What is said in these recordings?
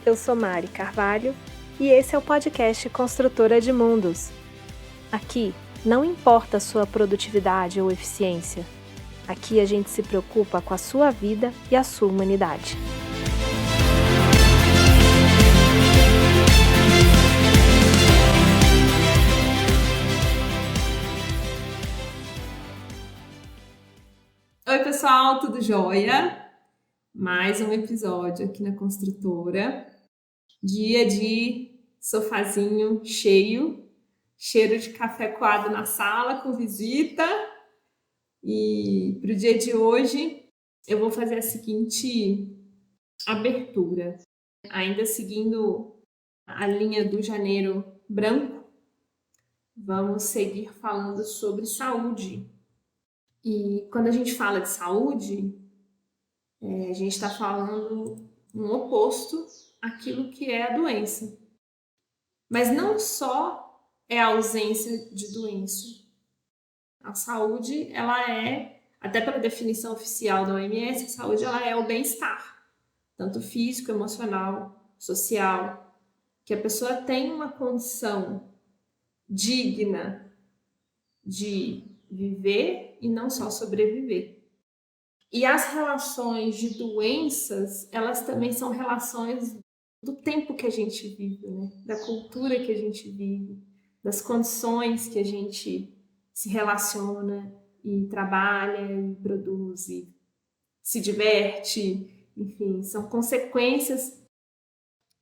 Eu sou Mari Carvalho e esse é o podcast Construtora de Mundos. Aqui não importa a sua produtividade ou eficiência. Aqui a gente se preocupa com a sua vida e a sua humanidade. Oi pessoal, tudo jóia? Mais um episódio aqui na Construtora. Dia de sofazinho cheio, cheiro de café coado na sala com visita. E para o dia de hoje eu vou fazer a seguinte abertura. Ainda seguindo a linha do Janeiro Branco, vamos seguir falando sobre saúde. E quando a gente fala de saúde, a gente está falando um oposto àquilo que é a doença. Mas não só é a ausência de doença. A saúde, ela é, até pela definição oficial da OMS, a saúde ela é o bem-estar, tanto físico, emocional, social, que a pessoa tem uma condição digna de viver e não só sobreviver. E as relações de doenças, elas também são relações do tempo que a gente vive, né? Da cultura que a gente vive, das condições que a gente se relaciona e trabalha e produz e se diverte, enfim, são consequências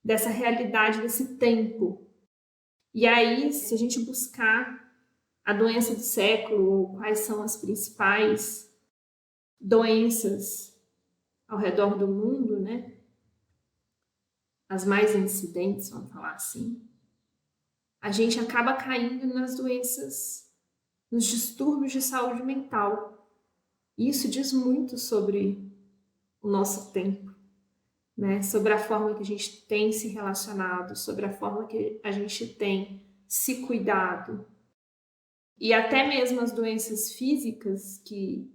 dessa realidade, desse tempo. E aí, se a gente buscar a doença do século, ou quais são as principais doenças ao redor do mundo, né? As mais incidentes, vamos falar assim, a gente acaba caindo nas doenças, nos distúrbios de saúde mental. E isso diz muito sobre o nosso tempo, né? Sobre a forma que a gente tem se relacionado, sobre a forma que a gente tem se cuidado. E até mesmo as doenças físicas, que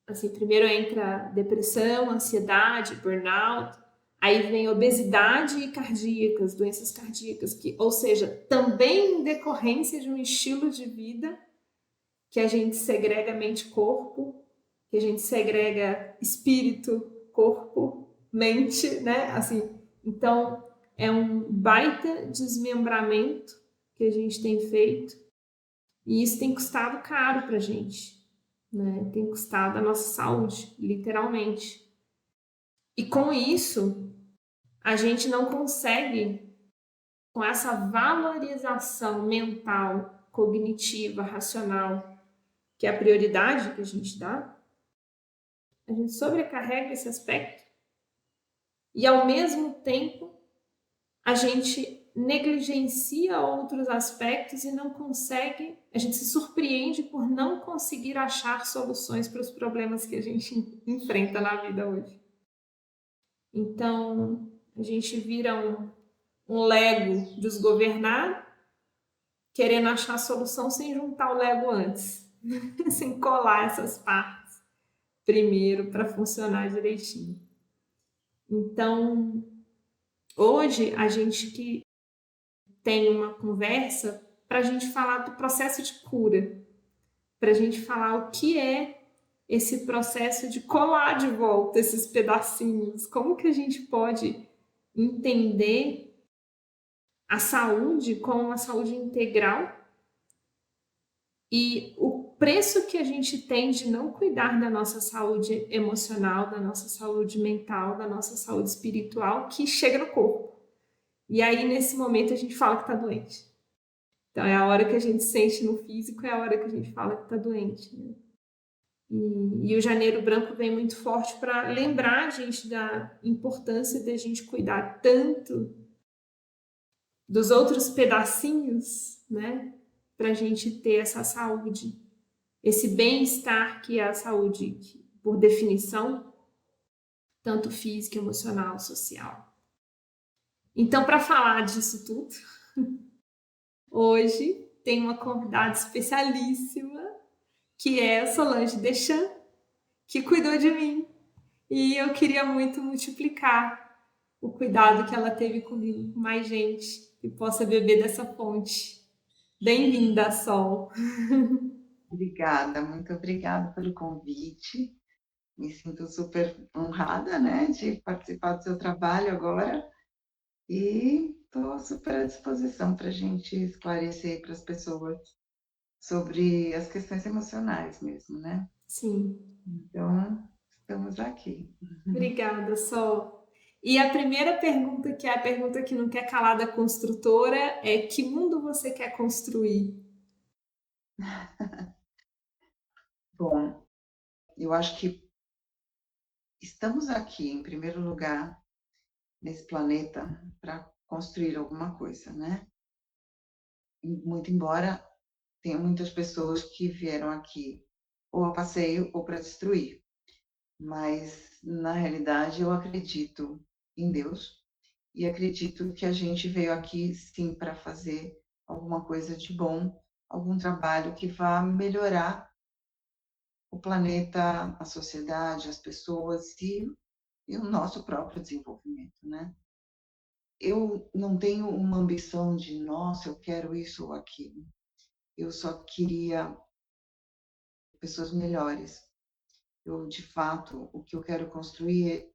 assim, primeiro entra depressão, ansiedade, burnout, aí vem obesidade e cardíacas, doenças cardíacas, que, ou seja, também em decorrência de um estilo de vida que a gente segrega mente-corpo, que a gente segrega espírito, corpo, mente, né? Assim, então, é um baita desmembramento que a gente tem feito e isso tem custado caro pra gente. Né? Tem custado a nossa saúde, literalmente. E com isso, a gente não consegue, com essa valorização mental, cognitiva, racional, que é a prioridade que a gente dá, a gente sobrecarrega esse aspecto e, ao mesmo tempo, a gente negligencia outros aspectos e não consegue, a gente se surpreende por não conseguir achar soluções para os problemas que a gente enfrenta na vida hoje. Então, a gente vira um Lego desgovernado, querendo achar a solução sem juntar o Lego antes, sem colar essas partes primeiro para funcionar direitinho. Então, hoje a gente que tem uma conversa para a gente falar do processo de cura, para a gente falar o que é esse processo de colar de volta esses pedacinhos, como que a gente pode entender a saúde como uma saúde integral e o preço que a gente tem de não cuidar da nossa saúde emocional, da nossa saúde mental, da nossa saúde espiritual, que chega no corpo. E aí, nesse momento, a gente fala que está doente. Então, é a hora que a gente sente no físico, é a hora que a gente fala que está doente. Né? E o Janeiro Branco vem muito forte para lembrar a gente da importância de a gente cuidar tanto dos outros pedacinhos, né? Para a gente ter essa saúde, esse bem-estar que é a saúde, por definição, tanto física, emocional, social. Então, para falar disso tudo, hoje tem uma convidada especialíssima, que é a Solange Deschamps, que cuidou de mim. E eu queria muito multiplicar o cuidado que ela teve comigo, com mais gente que possa beber dessa fonte. Bem-vinda, Sol. Obrigada, muito obrigada pelo convite. Me sinto super honrada, né, de participar do seu trabalho agora e estou super à disposição para a gente esclarecer para as pessoas sobre as questões emocionais mesmo, né? Sim. Então, estamos aqui. Obrigada, Sol. E a primeira pergunta, que é a pergunta que não quer calar da construtora, é: que mundo você quer construir? Bom, eu acho que estamos aqui, em primeiro lugar, nesse planeta para construir alguma coisa, né? Muito embora tenha muitas pessoas que vieram aqui ou a passeio ou para destruir, mas na realidade eu acredito em Deus e acredito que a gente veio aqui sim para fazer alguma coisa de bom, algum trabalho que vá melhorar o planeta, a sociedade, as pessoas e o nosso próprio desenvolvimento, né? Eu não tenho uma ambição de, nossa, eu quero isso ou aquilo. Eu só queria pessoas melhores. Eu, de fato, o que eu quero construir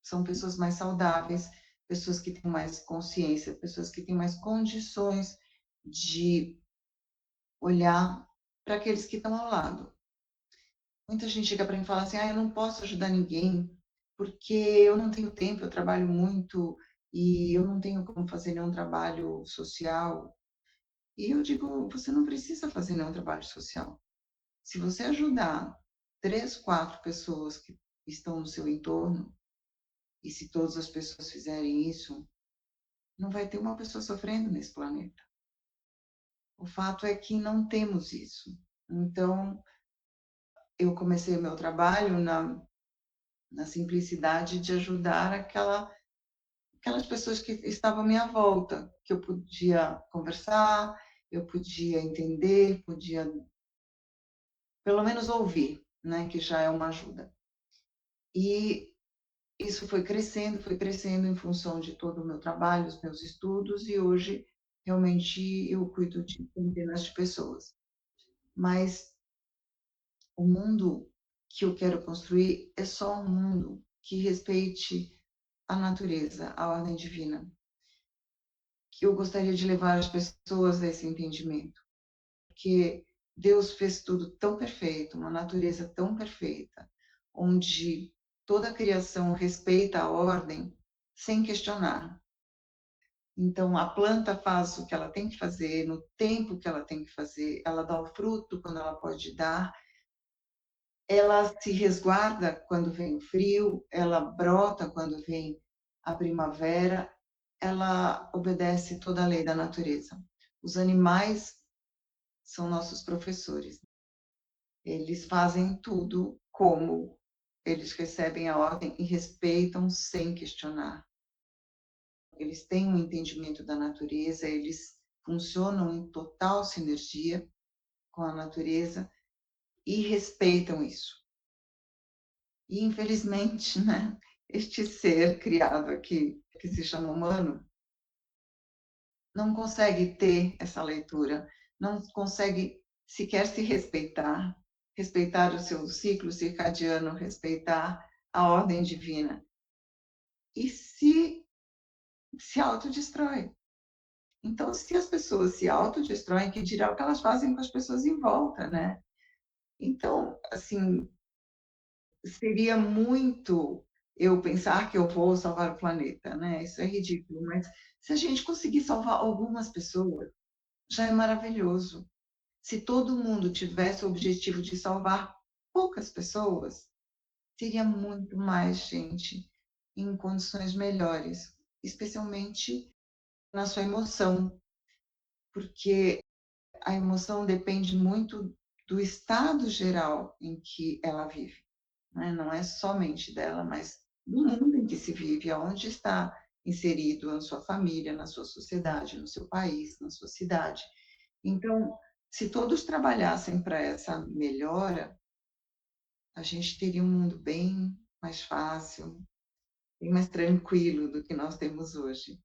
são pessoas mais saudáveis, pessoas que têm mais consciência, pessoas que têm mais condições de olhar para aqueles que estão ao lado. Muita gente chega para mim e fala assim: eu não posso ajudar ninguém porque eu não tenho tempo, eu trabalho muito e eu não tenho como fazer nenhum trabalho social. E eu digo: você não precisa fazer nenhum trabalho social. Se você ajudar 3, 4 pessoas que estão no seu entorno, e se todas as pessoas fizerem isso, não vai ter uma pessoa sofrendo nesse planeta. O fato é que não temos isso. Então, eu comecei o meu trabalho na simplicidade de ajudar aquelas pessoas que estavam à minha volta, que eu podia conversar, eu podia entender, podia pelo menos ouvir, né, que já é uma ajuda. E isso foi crescendo em função de todo o meu trabalho, os meus estudos, e hoje realmente eu cuido de centenas de pessoas. Mas o mundo que eu quero construir é só um mundo que respeite a natureza, a ordem divina. Que eu gostaria de levar as pessoas a esse entendimento, porque Deus fez tudo tão perfeito, uma natureza tão perfeita, onde toda a criação respeita a ordem sem questionar. Então, a planta faz o que ela tem que fazer, no tempo que ela tem que fazer, ela dá o fruto quando ela pode dar, ela se resguarda quando vem o frio, ela brota quando vem a primavera, ela obedece toda a lei da natureza. Os animais são nossos professores. Eles fazem tudo como eles recebem a ordem e respeitam sem questionar. Eles têm um entendimento da natureza, eles funcionam em total sinergia com a natureza e respeitam isso. E, infelizmente, né, este ser criado aqui, que se chama humano, não consegue ter essa leitura, não consegue sequer se respeitar, respeitar o seu ciclo circadiano, respeitar a ordem divina, e se autodestrói. Então, se as pessoas se autodestroem, que dirá o que elas fazem com as pessoas em volta, né? Então, assim, seria muito eu pensar que eu vou salvar o planeta, né? Isso é ridículo, mas se a gente conseguir salvar algumas pessoas, já é maravilhoso. Se todo mundo tivesse o objetivo de salvar poucas pessoas, teria muito mais gente em condições melhores, especialmente na sua emoção, porque a emoção depende muito do estado geral em que ela vive, né? Não é somente dela, mas do mundo em que se vive, aonde está inserido na sua família, na sua sociedade, no seu país, na sua cidade. Então, se todos trabalhassem para essa melhora, a gente teria um mundo bem mais fácil, bem mais tranquilo do que nós temos hoje.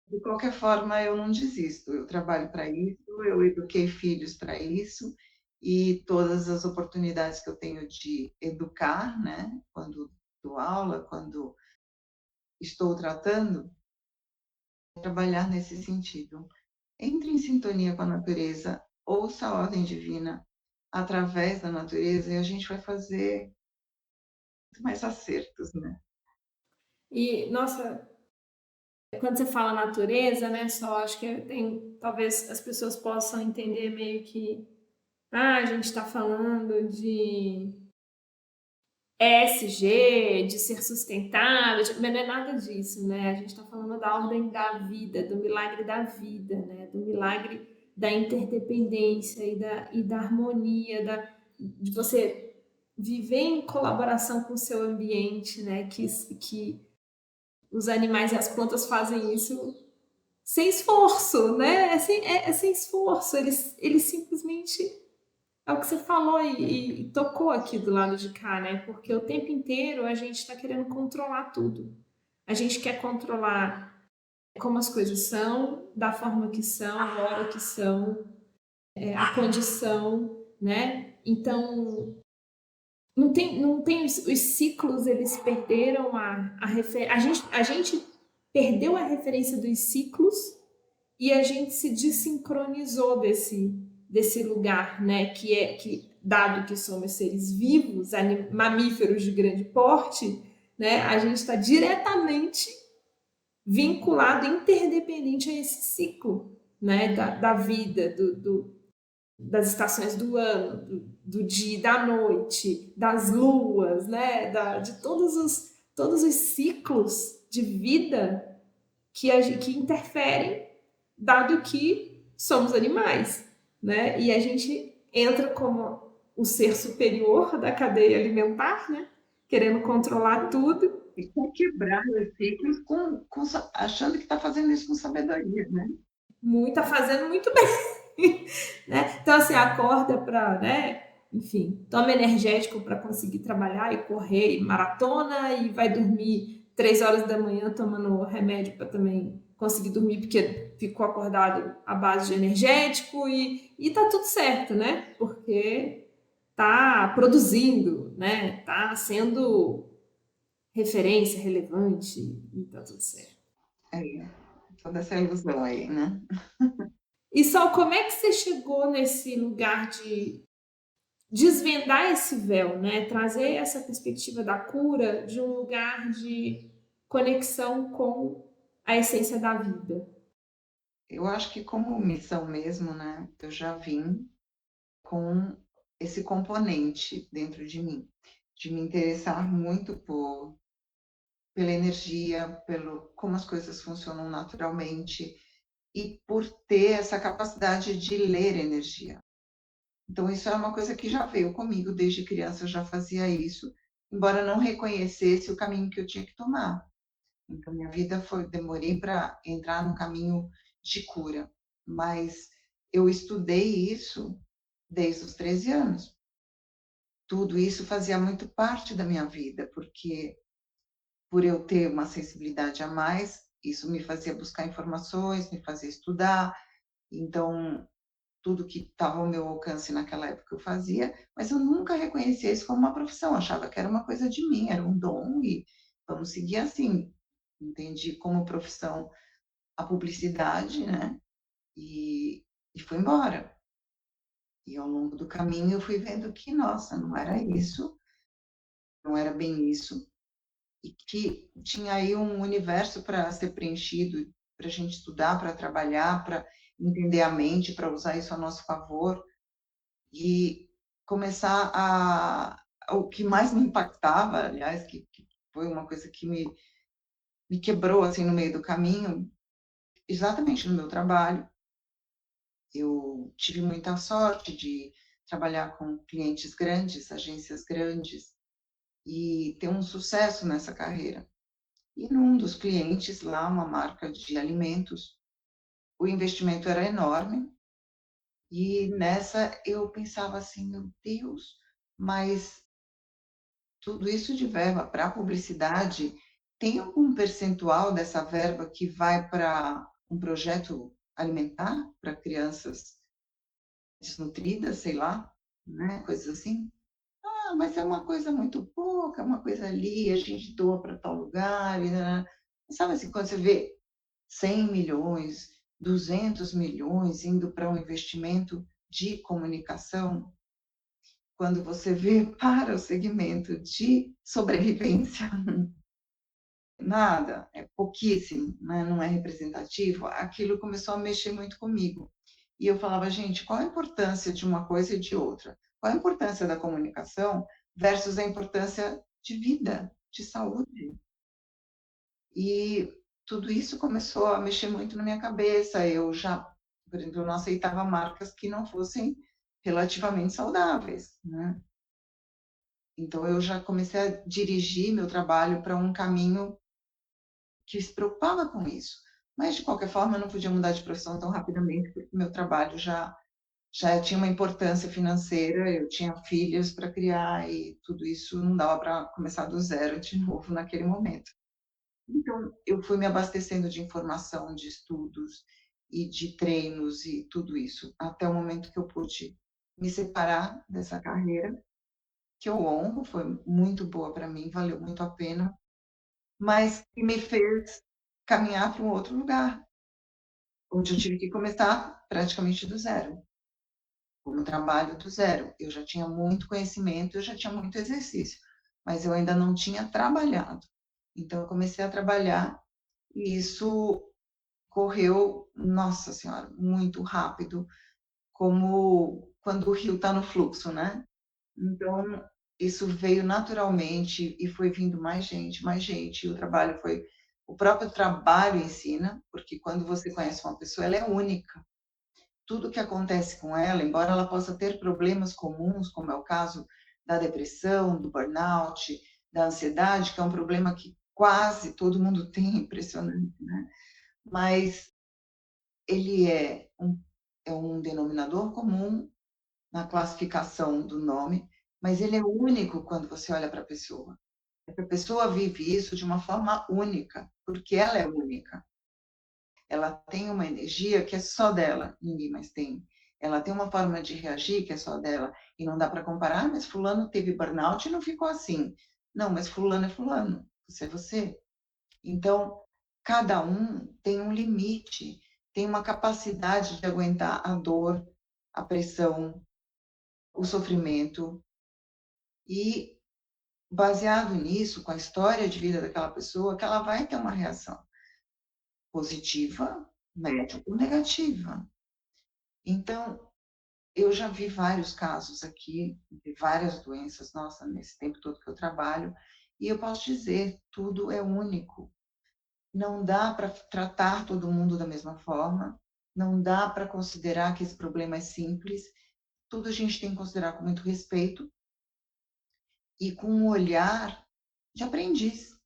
De qualquer forma, eu não desisto. Eu trabalho para isso, eu eduquei filhos para isso, e todas as oportunidades que eu tenho de educar, né, quando dou aula, quando estou tratando, trabalhar nesse sentido. Entre em sintonia com a natureza, ouça a ordem divina através da natureza e a gente vai fazer muito mais acertos, né? E, nossa, quando você fala natureza, né, só acho que tem, talvez as pessoas possam entender meio que, a gente está falando de ESG, de ser sustentável, mas não é nada disso, né? A gente está falando da ordem da vida, do milagre da vida, né? Do milagre da interdependência e da harmonia, de você viver em colaboração com o seu ambiente, né? Que os animais e as plantas fazem isso sem esforço, né? É sem esforço. Eles simplesmente é o que você falou e tocou aqui do lado de cá, né? Porque o tempo inteiro a gente está querendo controlar tudo. A gente quer controlar como as coisas são, da forma que são, a hora que são, a condição, né? Então, não tem os ciclos, eles perderam a referência. A gente perdeu a referência dos ciclos e a gente se desincronizou desse lugar, né? Que dado que somos seres vivos, mamíferos de grande porte, né? A gente está diretamente vinculado, interdependente a esse ciclo, né? Da vida, das estações do ano, do dia e da noite, das luas, né? De todos os ciclos de vida que interferem, dado que somos animais, né? E a gente entra como o ser superior da cadeia alimentar, né? Querendo controlar tudo. E quer quebrar os ciclos achando que está fazendo isso com sabedoria, né? Muito, tá fazendo muito bem, né? Então, assim, acorda para, né? Enfim, toma energético para conseguir trabalhar e correr, e maratona, e vai dormir 3 horas da manhã tomando remédio para também conseguir dormir, porque ficou acordado à base de energético, e tá tudo certo, né? Porque tá produzindo, né? Tá sendo referência, relevante, e tá tudo certo. É, toda essa ilusão aí, né? E só como é que você chegou nesse lugar de desvendar esse véu, né? Trazer essa perspectiva da cura de um lugar de conexão com a essência da vida? Eu acho que como missão mesmo, né? Eu já vim com esse componente dentro de mim, de me interessar muito pela energia, pelo como as coisas funcionam naturalmente e por ter essa capacidade de ler energia. Então, isso é uma coisa que já veio comigo desde criança, eu já fazia isso, embora não reconhecesse o caminho que eu tinha que tomar. Então, minha vida foi, demorei para entrar no caminho de cura, mas eu estudei isso desde os 13 anos. Tudo isso fazia muito parte da minha vida, porque por eu ter uma sensibilidade a mais, isso me fazia buscar informações, me fazia estudar. Então, tudo que estava ao meu alcance naquela época eu fazia, mas eu nunca reconhecia isso como uma profissão, achava que era uma coisa de mim, era um dom e vamos seguir assim. Entendi como profissão a publicidade, né? E fui embora. E ao longo do caminho eu fui vendo que, nossa, não era isso, não era bem isso, e que tinha aí um universo para ser preenchido, para a gente estudar, para trabalhar, para entender a mente, para usar isso a nosso favor. E começar o que mais me impactava, aliás, que foi uma coisa que me quebrou assim no meio do caminho, exatamente no meu trabalho. Eu tive muita sorte de trabalhar com clientes grandes, agências grandes, e ter um sucesso nessa carreira. E num dos clientes lá, uma marca de alimentos, o investimento era enorme, e nessa eu pensava assim, meu Deus, mas tudo isso de verba para publicidade tem algum percentual dessa verba que vai para um projeto alimentar para crianças desnutridas, sei lá, né, coisas assim? Ah, mas é uma coisa muito pouca, é uma coisa ali, a gente doa para tal lugar, e nã sabe assim, quando você vê 100 milhões, 200 milhões indo para um investimento de comunicação, quando você vê para o segmento de sobrevivência, nada, é pouquíssimo, né, não é representativo, aquilo começou a mexer muito comigo. E eu falava: "Gente, qual a importância de uma coisa e de outra? Qual a importância da comunicação versus a importância de vida, de saúde?". E tudo isso começou a mexer muito na minha cabeça, eu já, por exemplo, eu não aceitava marcas que não fossem relativamente saudáveis, né. Então eu já comecei a dirigir meu trabalho para um caminho que se preocupava com isso. Mas, de qualquer forma, eu não podia mudar de profissão tão rapidamente, porque meu trabalho já tinha uma importância financeira, eu tinha filhos para criar e tudo isso não dava para começar do zero de novo naquele momento. Então, eu fui me abastecendo de informação, de estudos e de treinos e tudo isso, até o momento que eu pude me separar dessa carreira, que eu honro, foi muito boa para mim, valeu muito a pena, mas que me fez caminhar para um outro lugar, onde eu tive que começar praticamente do zero, como trabalho do zero. Eu já tinha muito conhecimento, eu já tinha muito exercício, mas eu ainda não tinha trabalhado. Então eu comecei a trabalhar e isso correu, nossa senhora, muito rápido, como quando o rio está no fluxo, né. Então, isso veio naturalmente e foi vindo mais gente, e o trabalho foi o próprio trabalho ensina, porque quando você conhece uma pessoa, ela é única. Tudo que acontece com ela, embora ela possa ter problemas comuns, como é o caso da depressão, do burnout, da ansiedade, que é um problema que quase todo mundo tem, impressionante, né, mas ele é um denominador comum na classificação do nome, mas ele é único quando você olha para a pessoa. Essa pessoa vive isso de uma forma única, porque ela é única. Ela tem uma energia que é só dela, ninguém mais tem. Ela tem uma forma de reagir que é só dela, e não dá para comparar: "Ah, mas fulano teve burnout e não ficou assim". Não, mas fulano é fulano, você é você. Então, cada um tem um limite, tem uma capacidade de aguentar a dor, a pressão, o sofrimento, e baseado nisso, com a história de vida daquela pessoa, que ela vai ter uma reação positiva, média ou negativa. Então, eu já vi vários casos aqui, de várias doenças, nossa, nesse tempo todo que eu trabalho, e eu posso dizer, tudo é único. Não dá para tratar todo mundo da mesma forma, não dá para considerar que esse problema é simples, tudo a gente tem que considerar com muito respeito e com um olhar de aprendiz,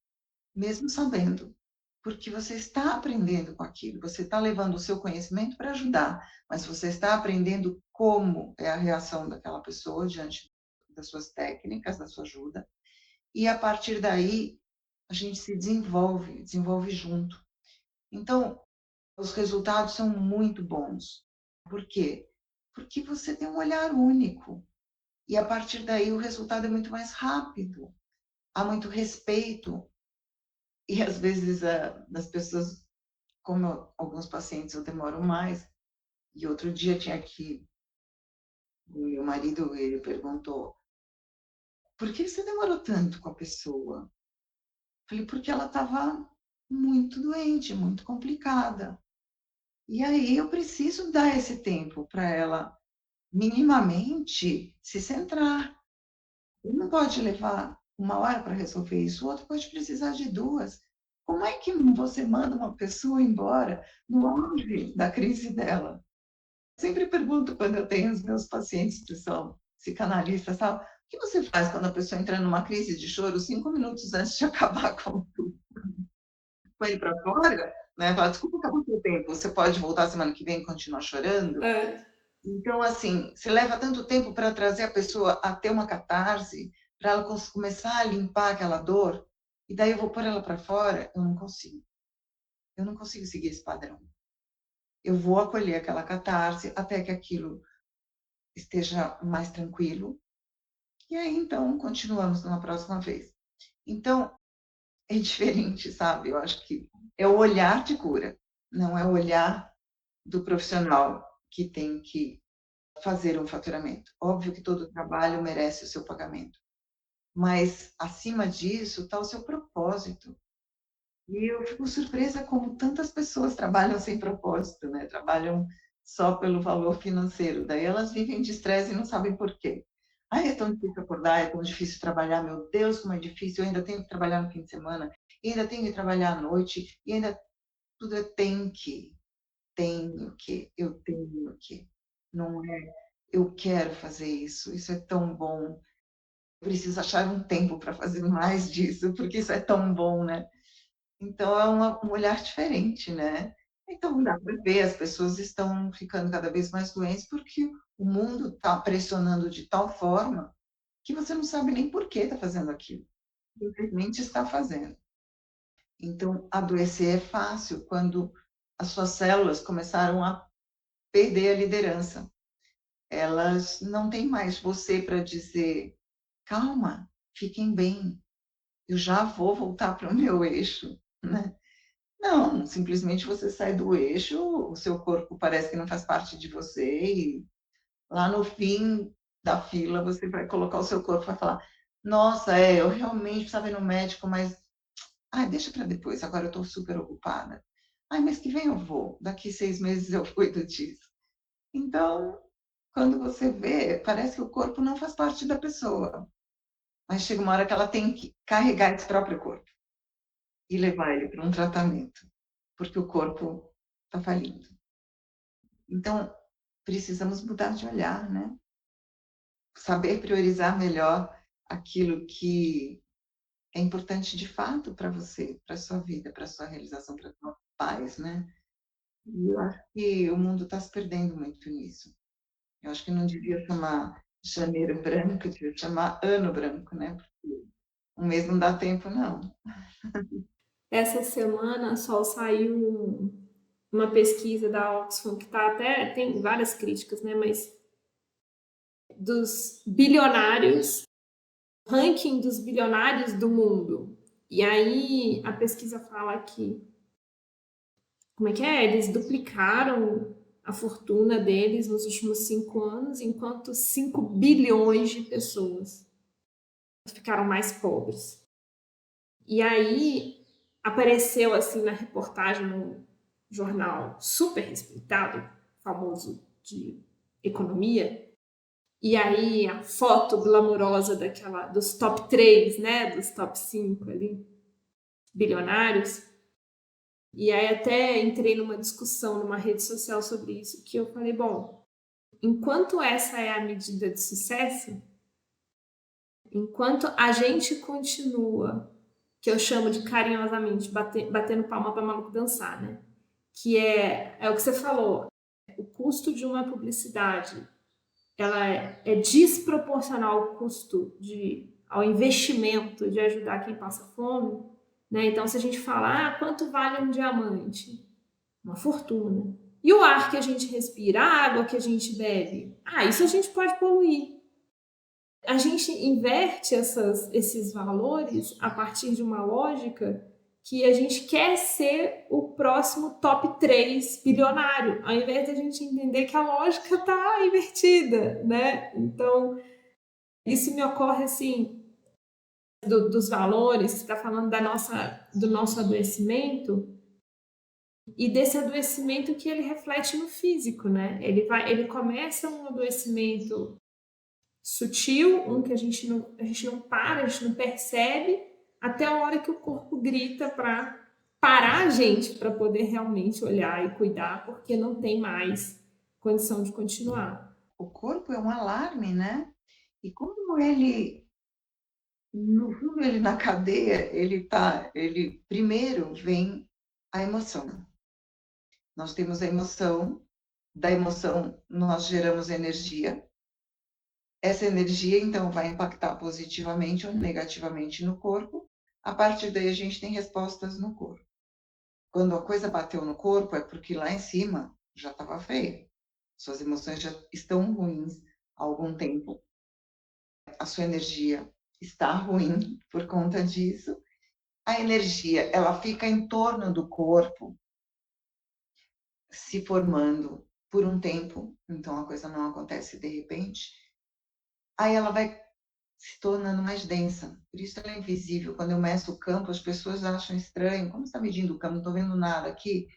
mesmo sabendo, porque você está aprendendo com aquilo, você está levando o seu conhecimento para ajudar, mas você está aprendendo como é a reação daquela pessoa diante das suas técnicas, da sua ajuda, e a partir daí a gente se desenvolve, desenvolve junto. Então, os resultados são muito bons. Por quê? Porque você tem um olhar único, e a partir daí o resultado é muito mais rápido, há muito respeito, e às vezes as pessoas, como alguns pacientes eu demoro mais, e outro dia tinha que o meu marido, ele perguntou: "Por que você demorou tanto com a pessoa?". Falei: "Porque ela estava muito doente, muito complicada. E aí eu preciso dar esse tempo para ela minimamente se centrar. Não pode levar 1 hora para resolver isso, o outro pode precisar de 2. Como é que você manda uma pessoa embora no auge da crise dela?". Sempre pergunto quando eu tenho os meus pacientes que são psicanalistas, tal: "O que você faz quando a pessoa entra numa crise de choro 5 minutos antes de acabar com ele para fora?", né, fala: "Desculpa, acabou seu tempo, você pode voltar semana que vem e continuar chorando?". É. Então, assim, se leva tanto tempo para trazer a pessoa a ter uma catarse, para ela começar a limpar aquela dor, e daí eu vou pôr ela para fora, eu não consigo. Eu não consigo seguir esse padrão. Eu vou acolher aquela catarse até que aquilo esteja mais tranquilo, e aí então continuamos numa próxima vez. Então, é diferente, sabe? Eu acho que é o olhar de cura, não é o olhar do profissional que tem que fazer um faturamento. Óbvio que todo trabalho merece o seu pagamento, mas acima disso está o seu propósito. E eu fico surpresa como tantas pessoas trabalham sem propósito, né? Trabalham só pelo valor financeiro. Daí elas vivem de estresse e não sabem por quê. Ai, é tão difícil acordar, é tão difícil trabalhar, meu Deus, como é difícil, eu ainda tenho que trabalhar no fim de semana, e ainda tenho que trabalhar à noite, e ainda tudo é eu tenho que. Não é, eu quero fazer isso é tão bom. Preciso achar um tempo para fazer mais disso, porque isso é tão bom, né? Então é um olhar diferente, né? Então dá para ver, as pessoas estão ficando cada vez mais doentes porque o mundo está pressionando de tal forma que você não sabe nem por que está fazendo aquilo. Simplesmente está fazendo. Então, adoecer é fácil quando as suas células começaram a perder a liderança. Elas não têm mais você para dizer: calma, fiquem bem, eu já vou voltar para o meu eixo, né? Não, simplesmente você sai do eixo, o seu corpo parece que não faz parte de você e lá no fim da fila você vai colocar o seu corpo e vai falar: nossa, eu realmente precisava ir no médico, mas deixa para depois, agora eu estou super ocupada. Mês que vem eu vou, daqui 6 meses eu cuido disso. Então, quando você vê, parece que o corpo não faz parte da pessoa, mas chega uma hora que ela tem que carregar esse próprio corpo e levar ele para um tratamento, porque o corpo está falindo. Então, precisamos mudar de olhar, né? Saber priorizar melhor aquilo que é importante de fato para você, para sua vida, para sua realização, para sua paz, né? E eu acho que o mundo está se perdendo muito nisso. Eu acho que não devia chamar janeiro branco, devia chamar ano branco, né? Porque um mês não dá tempo, não. Essa semana só saiu uma pesquisa da Oxfam que tá até tem várias críticas, né? Mas dos bilionários, ranking dos bilionários do mundo. E aí a pesquisa fala que como é que é? Eles duplicaram a fortuna deles nos últimos 5 anos, enquanto 5 bilhões de pessoas ficaram mais pobres. E aí apareceu assim na reportagem no jornal super respeitado, famoso de economia, e aí a foto glamourosa dos top 3, né, dos top 5 ali, bilionários. E aí até entrei numa discussão numa rede social sobre isso, que eu falei, bom, enquanto essa é a medida de sucesso, enquanto a gente continua, que eu chamo de carinhosamente, batendo palma para maluco dançar, né? Que é o que você falou, o custo de uma publicidade, ela é desproporcional ao custo ao investimento de ajudar quem passa fome, né? Então, se a gente falar, quanto vale um diamante? Uma fortuna. E o ar que a gente respira, a água que a gente bebe? Isso a gente pode poluir. A gente inverte esses valores a partir de uma lógica que a gente quer ser o próximo top 3 bilionário, ao invés de a gente entender que a lógica está invertida, né? Então, isso me ocorre assim, dos valores, você está falando do nosso adoecimento, e desse adoecimento que ele reflete no físico, né? Ele começa um adoecimento sutil, um que a gente não para, a gente não percebe, até a hora que o corpo grita para parar a gente para poder realmente olhar e cuidar, porque não tem mais condição de continuar. O corpo é um alarme, né? E como ele, no fundo, ele na cadeia, ele primeiro vem a emoção. Nós temos a emoção, da emoção nós geramos energia. Essa energia, então, vai impactar positivamente ou negativamente no corpo. A partir daí a gente tem respostas no corpo. Quando a coisa bateu no corpo, é porque lá em cima já estava feio. Suas emoções já estão ruins há algum tempo. A sua energia está ruim por conta disso. A energia, ela fica em torno do corpo, se formando por um tempo, então a coisa não acontece de repente. Aí ela vai se tornando mais densa. Por isso ela é invisível. Quando eu meço o campo, as pessoas acham estranho. Como você está medindo o campo? Não estou vendo nada aqui.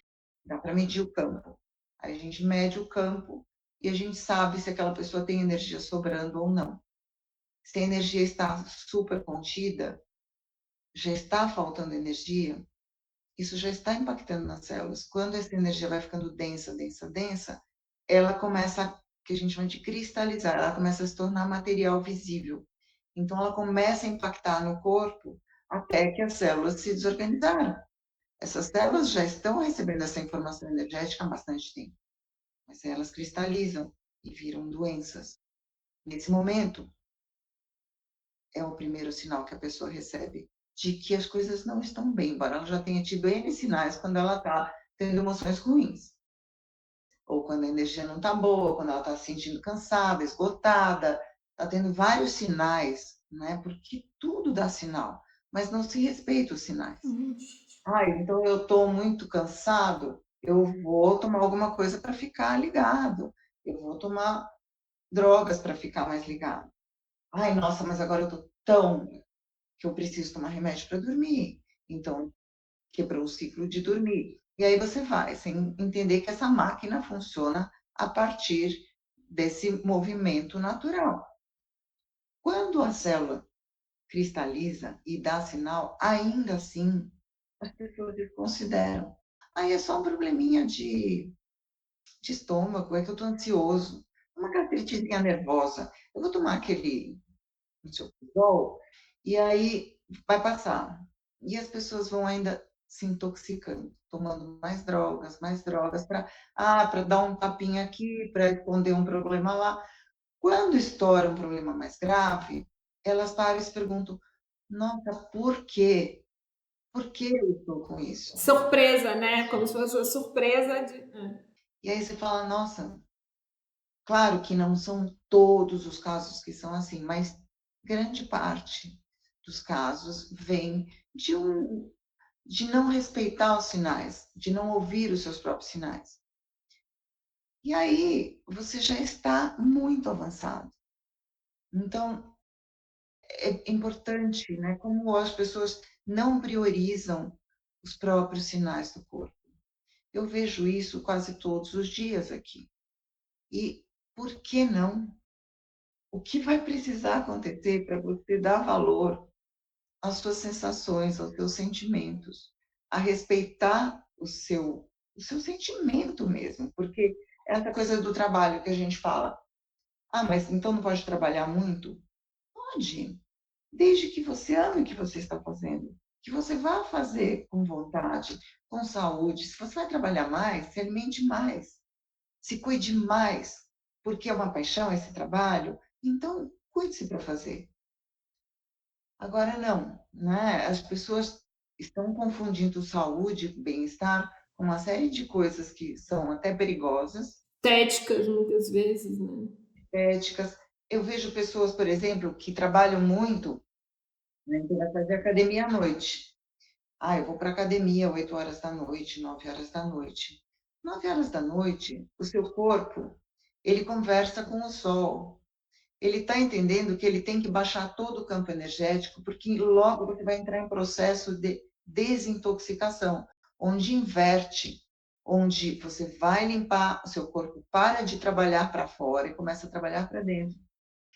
Dá para medir o campo. Aí a gente mede o campo e a gente sabe se aquela pessoa tem energia sobrando ou não. Se a energia está super contida, já está faltando energia, isso já está impactando nas células. Quando essa energia vai ficando densa, densa, densa, ela começa, que a gente chama de cristalizar, ela começa a se tornar material visível. Então, ela começa a impactar no corpo até que as células se desorganizaram. Essas células já estão recebendo essa informação energética há bastante tempo, mas elas cristalizam e viram doenças. Nesse momento, é o primeiro sinal que a pessoa recebe de que as coisas não estão bem, embora ela já tenha tido N sinais quando ela está tendo emoções ruins. Ou quando a energia não está boa, quando ela está se sentindo cansada, esgotada, está tendo vários sinais, né? Porque tudo dá sinal, mas não se respeita os sinais. Então eu estou muito cansado, eu vou tomar alguma coisa para ficar ligado, eu vou tomar drogas para ficar mais ligado. Nossa, mas agora eu estou tão que eu preciso tomar remédio para dormir. Então, quebrou o ciclo de dormir. E aí você vai, sem entender que essa máquina funciona a partir desse movimento natural. Quando a célula cristaliza e dá sinal, ainda assim, as pessoas desconsideram. Aí é só um probleminha de estômago, é que eu estou ansioso, uma gastritezinha nervosa. Eu vou tomar aquele Anticortisol, e aí vai passar. E as pessoas vão ainda se intoxicando, tomando mais drogas, para dar um tapinha aqui, para esconder um problema lá. Quando estoura um problema mais grave, elas param e se perguntam: nossa, por quê? Por que eu estou com isso? Surpresa, né? Como se fosse uma surpresa de. E aí você fala: nossa, claro que não são todos os casos que são assim, mas grande parte dos casos vem de não respeitar os sinais, de não ouvir os seus próprios sinais. E aí você já está muito avançado. Então, é importante, né, como as pessoas não priorizam os próprios sinais do corpo. Eu vejo isso quase todos os dias aqui. E por que não? O que vai precisar acontecer para você dar valor às suas sensações, aos seus sentimentos, a respeitar o seu sentimento mesmo, porque essa coisa do trabalho que a gente fala, mas então não pode trabalhar muito? Pode, desde que você ame o que você está fazendo, que você vá fazer com vontade, com saúde. Se você vai trabalhar mais, se alimente mais, se cuide mais, porque é uma paixão esse trabalho, então cuide-se para fazer. Agora não, né? As pessoas estão confundindo saúde, bem-estar com uma série de coisas que são até perigosas, Estéticas, muitas vezes, né? éticas. Eu vejo pessoas, por exemplo, que trabalham muito, né, que vai fazer academia à noite. Eu vou para academia 8 horas da noite, 9 horas da noite. 9 horas da noite, o seu corpo, ele conversa com o sol. Ele está entendendo que ele tem que baixar todo o campo energético, porque logo você vai entrar em processo de desintoxicação, onde inverte, onde você vai limpar, o seu corpo para de trabalhar para fora e começa a trabalhar para dentro.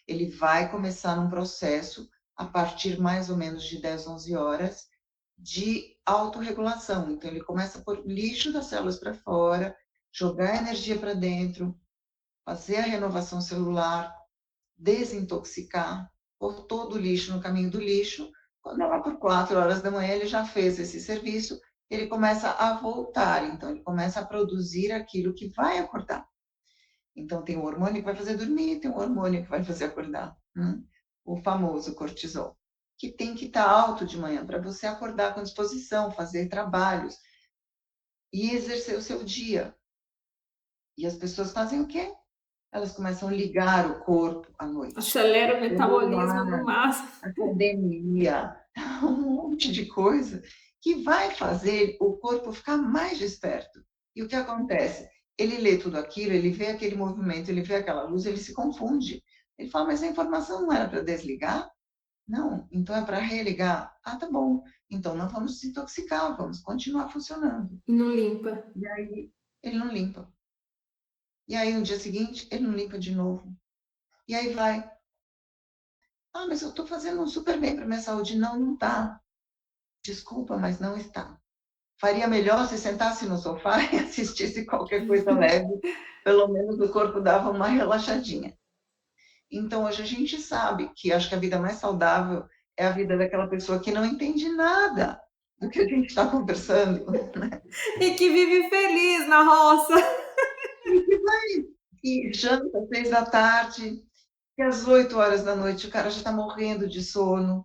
Ele vai começar num processo, a partir mais ou menos de 10, 11 horas, de autorregulação. Então, ele começa a pôr lixo das células para fora, jogar energia para dentro, fazer a renovação celular, desintoxicar, pôr todo o lixo no caminho do lixo. Quando é lá por 4 horas da manhã, ele já fez esse serviço, ele começa a voltar, então ele começa a produzir aquilo que vai acordar. Então tem o hormônio que vai fazer dormir, tem o hormônio que vai fazer acordar, o famoso cortisol, que tem que estar alto de manhã, para você acordar com disposição, fazer trabalhos e exercer o seu dia. E as pessoas fazem o quê? Elas começam a ligar o corpo à noite. Acelera o metabolismo no Celular, máximo. academia, um monte de coisa que vai fazer o corpo ficar mais desperto. E o que acontece? Ele lê tudo aquilo, ele vê aquele movimento, ele vê aquela luz, ele se confunde. Ele fala, mas a informação não era para desligar? Não, então é para religar. Ah, tá bom. Então não vamos desintoxicar, vamos continuar funcionando. E não limpa. E aí ele não limpa. E aí no dia seguinte ele não limpa de novo. E aí vai. Ah, mas eu estou fazendo um super bem para minha saúde. Não, não está. Desculpa, mas não está. Faria melhor se sentasse no sofá e assistisse qualquer coisa leve. Pelo menos o corpo dava uma relaxadinha. Então, hoje a gente sabe que acho que a vida mais saudável é a vida daquela pessoa que não entende nada do que a gente está conversando. E que vive feliz na roça. E janta às 6 da tarde, e às 8 horas da noite o cara já está morrendo de sono,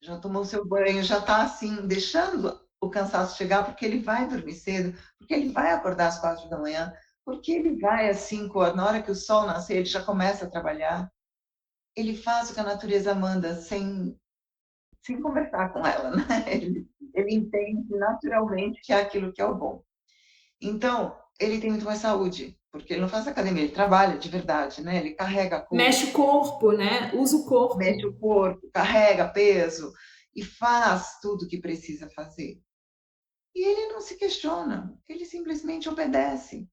já tomou seu banho, já está assim, deixando o cansaço chegar, porque ele vai dormir cedo, porque ele vai acordar às 4 da manhã, porque ele vai às 5 horas, na hora que o sol nascer, ele já começa a trabalhar. Ele faz o que a natureza manda sem conversar com ela, né? Ele entende naturalmente que é aquilo que é o bom. Então, ele tem muito mais saúde, porque ele não faz academia, ele trabalha de verdade, né? Ele carrega coisa, Mexe o corpo, né? Usa o corpo. mexe o corpo, carrega peso e faz tudo o que precisa fazer. E ele não se questiona, ele simplesmente obedece.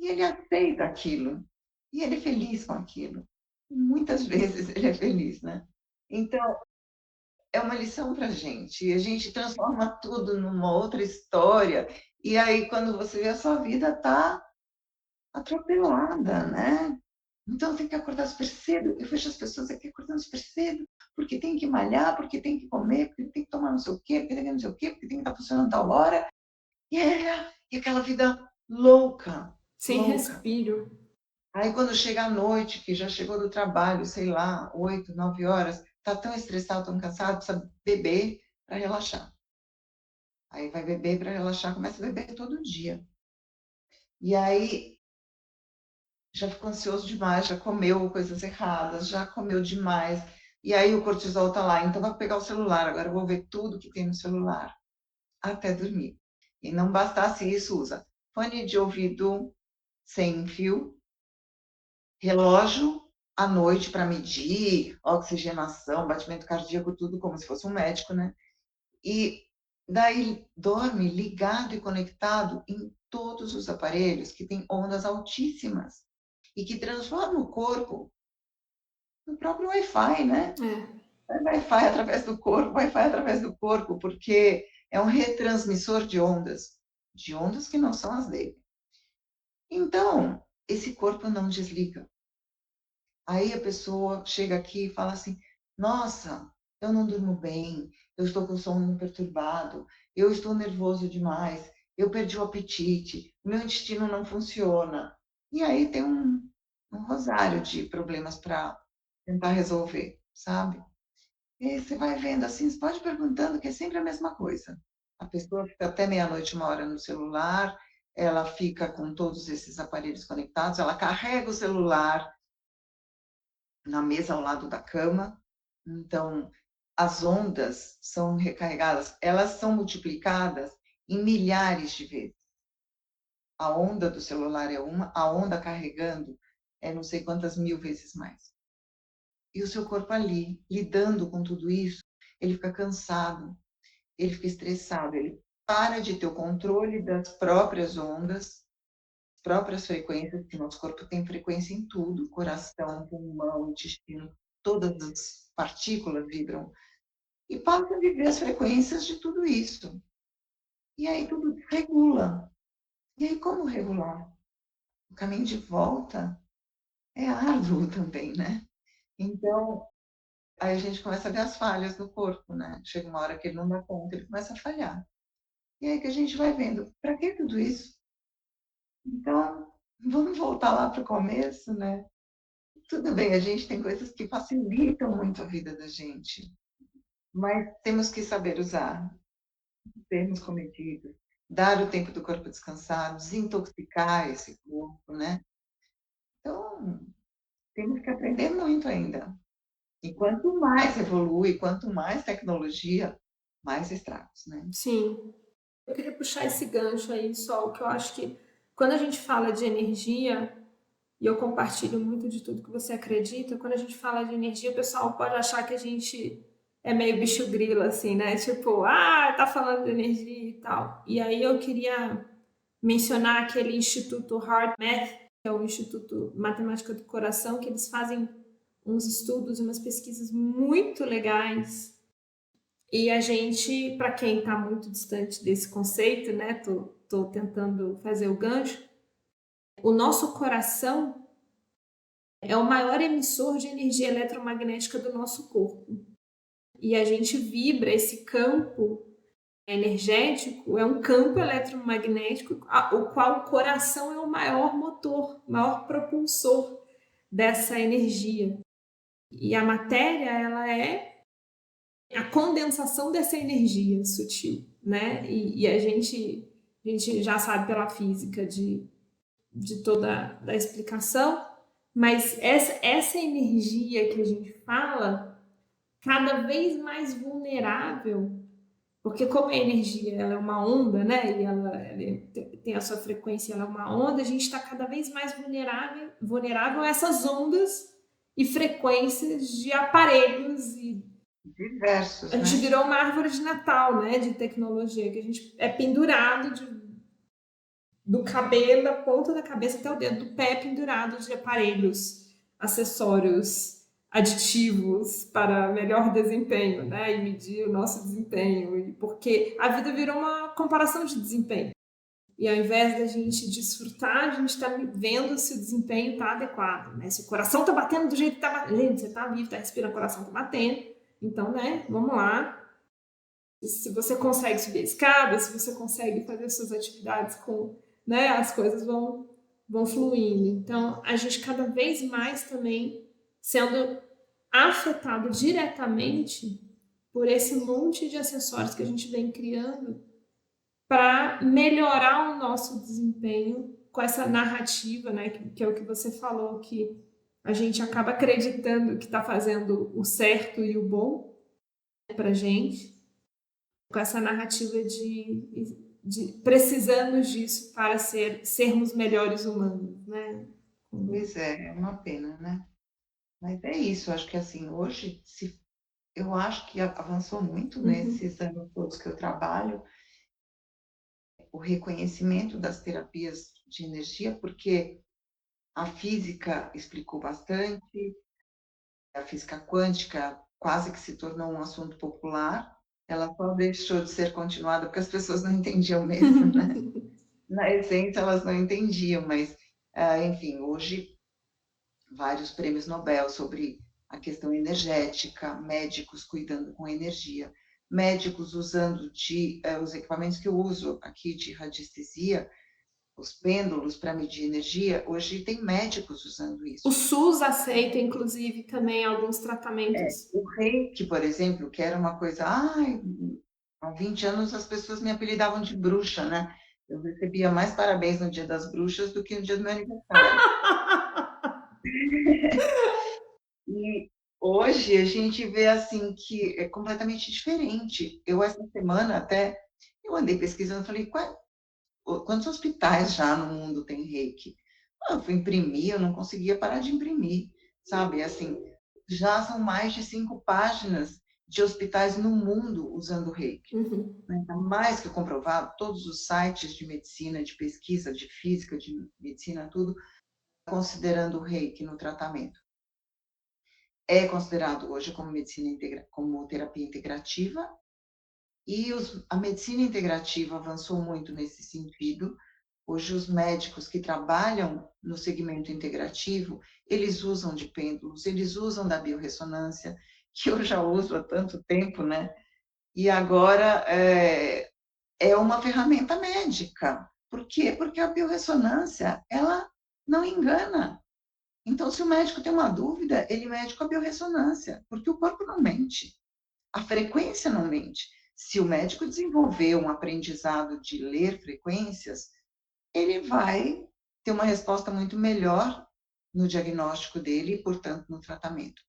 E ele aceita aquilo. E ele é feliz com aquilo. Muitas vezes ele é feliz, né? Então, é uma lição para a gente. E a gente transforma tudo numa outra história. E aí, quando você vê, a sua vida está atropelada, né? Então, tem que acordar super cedo. Eu vejo as pessoas aqui acordando super cedo, porque tem que malhar, porque tem que comer, porque tem que tomar não sei o quê, porque tem que não sei o quê, porque tem que estar funcionando tal hora. E aquela vida louca, Sem louca. respiro. Aí, quando chega a noite, que já chegou do trabalho, sei lá, 8, 9 horas, tá tão estressado, tão cansado, precisa beber para relaxar. Aí vai beber para relaxar, começa a beber todo dia. E aí já ficou ansioso demais, já comeu coisas erradas, já comeu demais. E aí o cortisol tá lá, então vai pegar o celular, agora eu vou ver tudo que tem no celular até dormir. E não bastasse isso, usa fone de ouvido sem fio, relógio à noite para medir oxigenação, batimento cardíaco, tudo como se fosse um médico, né? E daí dorme ligado e conectado em todos os aparelhos que têm ondas altíssimas e que transformam o corpo no próprio Wi-Fi, né? É Wi-Fi através do corpo, Wi-Fi através do corpo, porque é um retransmissor de ondas que não são as dele. Então, esse corpo não desliga. Aí a pessoa chega aqui e fala assim: nossa, eu não durmo bem, eu estou com o sono perturbado, eu estou nervoso demais, eu perdi o apetite, o meu intestino não funciona. E aí tem um rosário de problemas para tentar resolver, sabe? E aí você vai vendo assim, você pode ir perguntando, que é sempre a mesma coisa. A pessoa fica até meia-noite, 1 hora no celular, ela fica com todos esses aparelhos conectados, ela carrega o celular na mesa ao lado da cama. Então, as ondas são recarregadas, elas são multiplicadas em milhares de vezes. A onda do celular é uma, a onda carregando é não sei quantas mil vezes mais. E o seu corpo ali, lidando com tudo isso, ele fica cansado, ele fica estressado, ele para de ter o controle das próprias ondas, próprias frequências, que nosso corpo tem frequência em tudo, coração, pulmão, intestino, todas as partículas vibram, e passa a viver as frequências de tudo isso. E aí tudo regula. E aí como regular? O caminho de volta é árduo também, né? Então, aí a gente começa a ver as falhas do corpo, né? Chega uma hora que ele não dá conta, ele começa a falhar. E aí que a gente vai vendo, para que tudo isso? Então, vamos voltar lá para o começo, né? Tudo bem, a gente tem coisas que facilitam muito a vida da gente. mas temos que saber usar termos comedidos, dar o tempo do corpo descansar, desintoxicar esse corpo, né? Então, temos que aprender muito ainda. E quanto mais evolui, quanto mais tecnologia, mais estragos, né? Sim. Eu queria puxar esse gancho aí, Sol, que eu acho que quando a gente fala de energia, e eu compartilho muito de tudo que você acredita, quando a gente fala de energia, o pessoal pode achar que a gente é meio bicho grilo, assim, né? Tipo, tá falando de energia e tal. E aí eu queria mencionar aquele Instituto HeartMath, que é o Instituto Matemática do Coração, que eles fazem uns estudos, umas pesquisas muito legais. E a gente, para quem está muito distante desse conceito, né? Tô tentando fazer o gancho. O nosso coração é o maior emissor de energia eletromagnética do nosso corpo. E a gente vibra esse campo energético, é um campo eletromagnético, o qual o coração é o maior motor, o maior propulsor dessa energia. E a matéria, ela é a condensação dessa energia sutil, né? E a gente já sabe pela física de toda a explicação, mas essa energia que a gente fala, cada vez mais vulnerável, porque como a energia ela é uma onda, né, e ela tem a sua frequência, ela é uma onda, a gente está cada vez mais vulnerável a essas ondas e frequências de aparelhos e Diversos, a gente né? virou uma árvore de Natal, né, de tecnologia, que a gente é pendurado do cabelo, da ponta da cabeça até o dedo do pé pendurado de aparelhos, acessórios, aditivos para melhor desempenho, né? E medir o nosso desempenho. E porque a vida virou uma comparação de desempenho. E ao invés da gente desfrutar, a gente está vendo se o desempenho está adequado, né? Se o coração está batendo do jeito que está batendo. Gente, você está vivo, está respirando, o coração está batendo. Então, né? Vamos lá. Se você consegue subir a escada, se você consegue fazer suas atividades com, né, as coisas vão fluindo. Então, a gente cada vez mais também sendo afetado diretamente por esse monte de acessórios que a gente vem criando para melhorar o nosso desempenho com essa narrativa, né, que é o que você falou, que a gente acaba acreditando que está fazendo o certo e o bom para gente, com essa narrativa de precisamos disso para sermos melhores humanos, né? Pois é uma pena, né? Mas é isso, acho que assim, hoje, eu acho que avançou muito nesses anos todos que eu trabalho, o reconhecimento das terapias de energia, porque a física explicou bastante, a física quântica quase que se tornou um assunto popular, ela só deixou de ser continuada porque as pessoas não entendiam mesmo, né? Na essência, elas não entendiam, mas, enfim, hoje, vários prêmios Nobel sobre a questão energética, médicos cuidando com energia, médicos usando os equipamentos que eu uso aqui de radiestesia, os pêndulos para medir energia, hoje tem médicos usando O isso. SUS aceita, inclusive, também alguns tratamentos. O reiki, por exemplo, que era uma coisa, há 20 anos as pessoas me apelidavam de bruxa, né? Eu recebia mais parabéns no Dia das Bruxas do que no dia do meu aniversário. E hoje a gente vê assim que é completamente diferente. Eu essa semana até eu andei pesquisando, falei, quantos hospitais já no mundo tem reiki? Eu fui imprimir, eu não conseguia parar de imprimir, sabe? Assim, já são mais de 5 páginas de hospitais no mundo usando reiki. Né? Tá mais que comprovado, todos os sites de medicina, de pesquisa, de física, de medicina, tudo, considerando o reiki no tratamento. É considerado hoje como como terapia integrativa, e a medicina integrativa avançou muito nesse sentido. Hoje os médicos que trabalham no segmento integrativo, eles usam de pêndulos, eles usam da biorressonância, que eu já uso há tanto tempo, né? E agora é uma ferramenta médica. Por quê? Porque a biorressonância, ela não engana. Então, se o médico tem uma dúvida, ele mede com a biorressonância, porque o corpo não mente. a frequência não mente. Se o médico desenvolver um aprendizado de ler frequências, ele vai ter uma resposta muito melhor no diagnóstico dele e, portanto, no tratamento.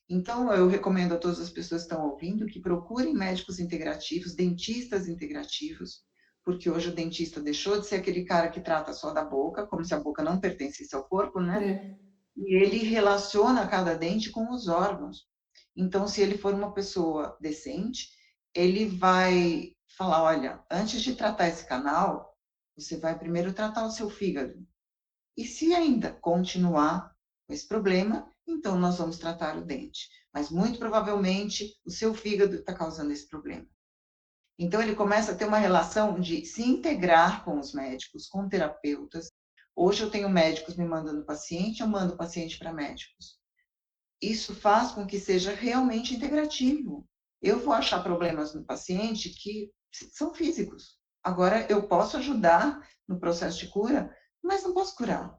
Então, eu recomendo a todas as pessoas que estão ouvindo que procurem médicos integrativos, dentistas integrativos, porque hoje o dentista deixou de ser aquele cara que trata só da boca, como se a boca não pertencesse ao corpo, né? É. E ele relaciona cada dente com os órgãos. Então, se ele for uma pessoa decente, ele vai falar: olha, antes de tratar esse canal, você vai primeiro tratar o seu fígado. E se ainda continuar com esse problema, então nós vamos tratar o dente. Mas muito provavelmente o seu fígado está causando esse problema. Então ele começa a ter uma relação de se integrar com os médicos, com terapeutas. Hoje eu tenho médicos me mandando paciente, eu mando paciente para médicos. Isso faz com que seja realmente integrativo. Eu vou achar problemas no paciente que são físicos. Agora, eu posso ajudar no processo de cura, mas não posso curar.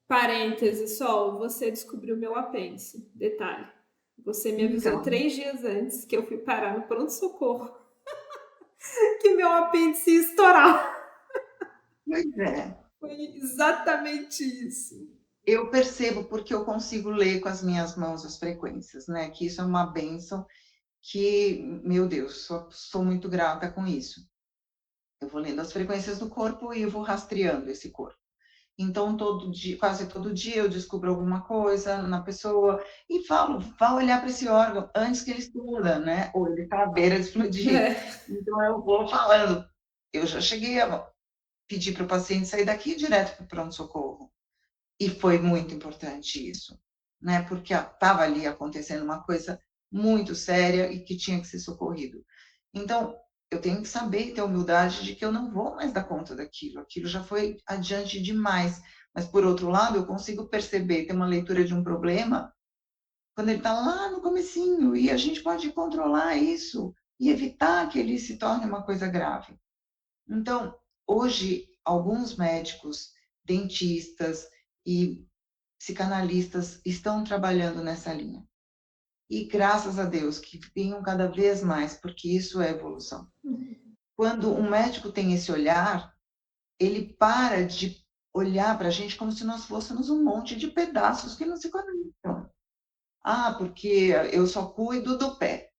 Parêntese, Sol, você descobriu meu apêndice. Detalhe. Você me avisou Então, 3 dias antes que eu fui parar no pronto-socorro que meu apêndice ia estourar. pois é. Foi exatamente isso. Eu percebo porque eu consigo ler com as minhas mãos as frequências, né? Que isso é uma bênção que, meu Deus, sou muito grata com isso. Eu vou lendo as frequências do corpo e eu vou rastreando esse corpo. Então, todo dia, quase todo dia, eu descubro alguma coisa na pessoa e falo, vá olhar para esse órgão antes que ele exploda, né? Ou ele está à beira de explodir. É. Então, eu vou falando. Eu já cheguei a pedir para o paciente sair daqui direto para o pronto-socorro. E foi muito importante isso, né? Porque estava ali acontecendo uma coisa muito séria e que tinha que ser socorrido. Então, eu tenho que saber e ter humildade de que eu não vou mais dar conta daquilo. Aquilo já foi adiante demais. Mas, por outro lado, eu consigo perceber, ter uma leitura de um problema quando ele está lá no comecinho e a gente pode controlar isso e evitar que ele se torne uma coisa grave. Então, hoje, alguns médicos, dentistas e psicanalistas estão trabalhando nessa linha. E graças a Deus que venham cada vez mais, porque isso é evolução. Quando um médico tem esse olhar, ele para de olhar para a gente como se nós fôssemos um monte de pedaços que não se conectam. Ah, porque eu só cuido do pé,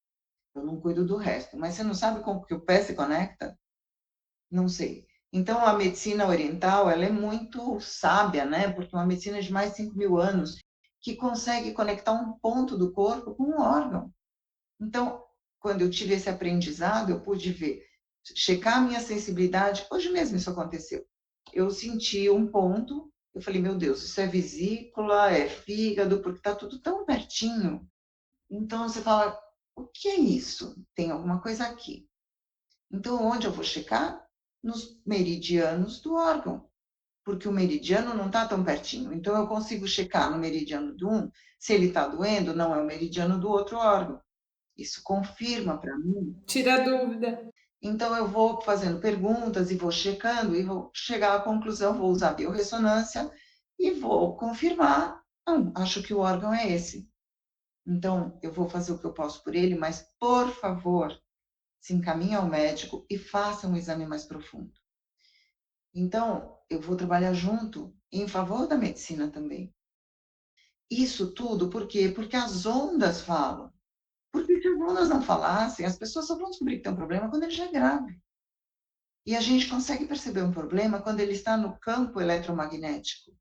eu não cuido do resto. Mas você não sabe como que o pé se conecta? Não sei. Então, a medicina oriental, ela é muito sábia, né? Porque é uma medicina de mais de 5.000 anos, que consegue conectar um ponto do corpo com um órgão. Então, quando eu tive esse aprendizado, eu pude ver, checar a minha sensibilidade. Hoje mesmo isso aconteceu. Eu senti um ponto, eu falei, meu Deus, isso é vesícula, é fígado, porque está tudo tão pertinho. Então, você fala, o que é isso? Tem alguma coisa aqui. Então, onde eu vou checar? Nos meridianos do órgão, porque o meridiano não está tão pertinho. Então, eu consigo checar no meridiano do um, se ele está doendo, não é o meridiano do outro órgão. Isso confirma para mim. Tira a dúvida. Então, eu vou fazendo perguntas e vou checando e vou chegar à conclusão, vou usar a biorressonância e vou confirmar. Não, acho que o órgão é esse. Então, eu vou fazer o que eu posso por ele, mas, por favor, se encaminhe ao médico e faça um exame mais profundo. Então, eu vou trabalhar junto em favor da medicina também. Isso tudo por quê? Porque as ondas falam. Porque se as ondas não falassem, as pessoas só vão descobrir que tem um problema quando ele já é grave. E a gente consegue perceber um problema quando ele está no campo eletromagnético.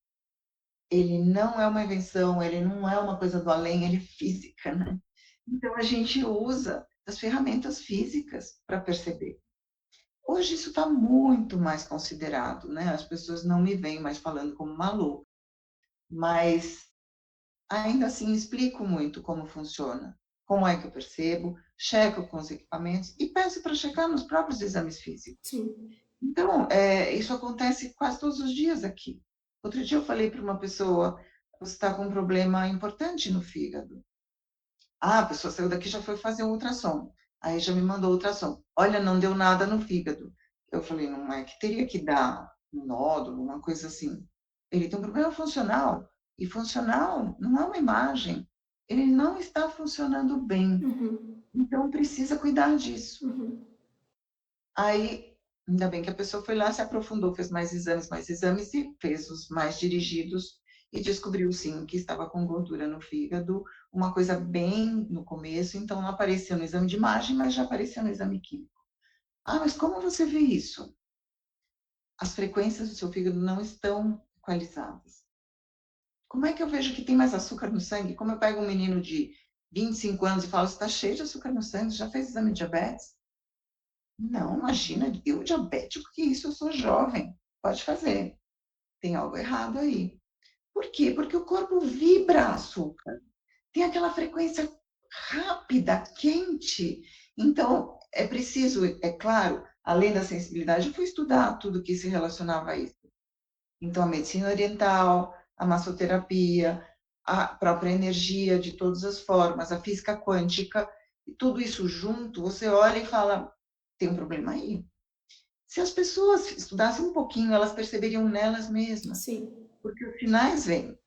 Ele não é uma invenção, ele não é uma coisa do além, ele é física, né? Então, a gente usa as ferramentas físicas para perceber. Hoje isso está muito mais considerado, né? As pessoas não me veem mais falando como maluca, mas ainda assim explico muito como funciona, como é que eu percebo, checo com os equipamentos e peço para checar nos próprios exames físicos. Sim. Então, isso acontece quase todos os dias aqui. Outro dia eu falei para uma pessoa, você está com um problema importante no fígado. Ah, a pessoa saiu daqui e já foi fazer um ultrassom. Aí já me mandou ultrassom. Olha, não deu nada no fígado. Eu falei, não é que teria que dar um nódulo, uma coisa assim. Ele tem um problema funcional. E funcional não é uma imagem. Ele não está funcionando bem. Uhum. Então, precisa cuidar disso. Uhum. Aí, ainda bem que a pessoa foi lá, se aprofundou, fez mais exames e fez os mais dirigidos e descobriu sim que estava com gordura no fígado, uma coisa bem no começo, então não apareceu no exame de imagem, mas já apareceu no exame químico. Ah, mas como você vê isso? As frequências do seu fígado não estão equalizadas. Como é que eu vejo que tem mais açúcar no sangue? Como eu pego um menino de 25 anos e falo, você está cheio de açúcar no sangue, já fez exame de diabetes? Não, imagina, eu diabético, que isso, eu sou jovem. Pode fazer. Tem algo errado aí. Por quê? Porque o corpo vibra açúcar. Tem aquela frequência rápida, quente. Então, é preciso, é claro, além da sensibilidade, eu fui estudar tudo que se relacionava a isso. Então, a medicina oriental, a massoterapia, a própria energia de todas as formas, a física quântica, e tudo isso junto, você olha e fala, tem um problema aí. Se as pessoas estudassem um pouquinho, elas perceberiam nelas mesmas, Sim. porque os sinais vêm.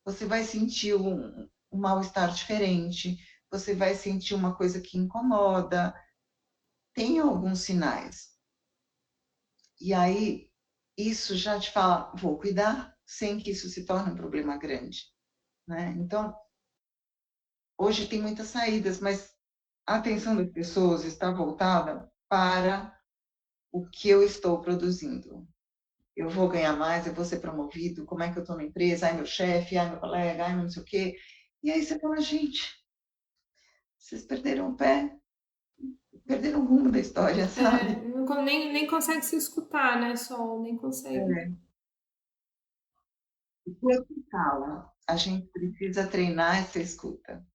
Você vai sentir um mal-estar diferente, você vai sentir uma coisa que incomoda, tem alguns sinais. E aí, isso já te fala, vou cuidar, sem que isso se torne um problema grande, né? Então, hoje tem muitas saídas, mas a atenção das pessoas está voltada para o que eu estou produzindo. Eu vou ganhar mais, eu vou ser promovido, como é que eu estou na empresa, ai meu chefe, ai meu colega, ai meu não sei o quê. E aí você fala, gente, vocês perderam o pé, perderam o rumo da história, sabe? Nem consegue se escutar, né, Sol? Nem consegue. É. O corpo fala, a gente precisa treinar essa escuta.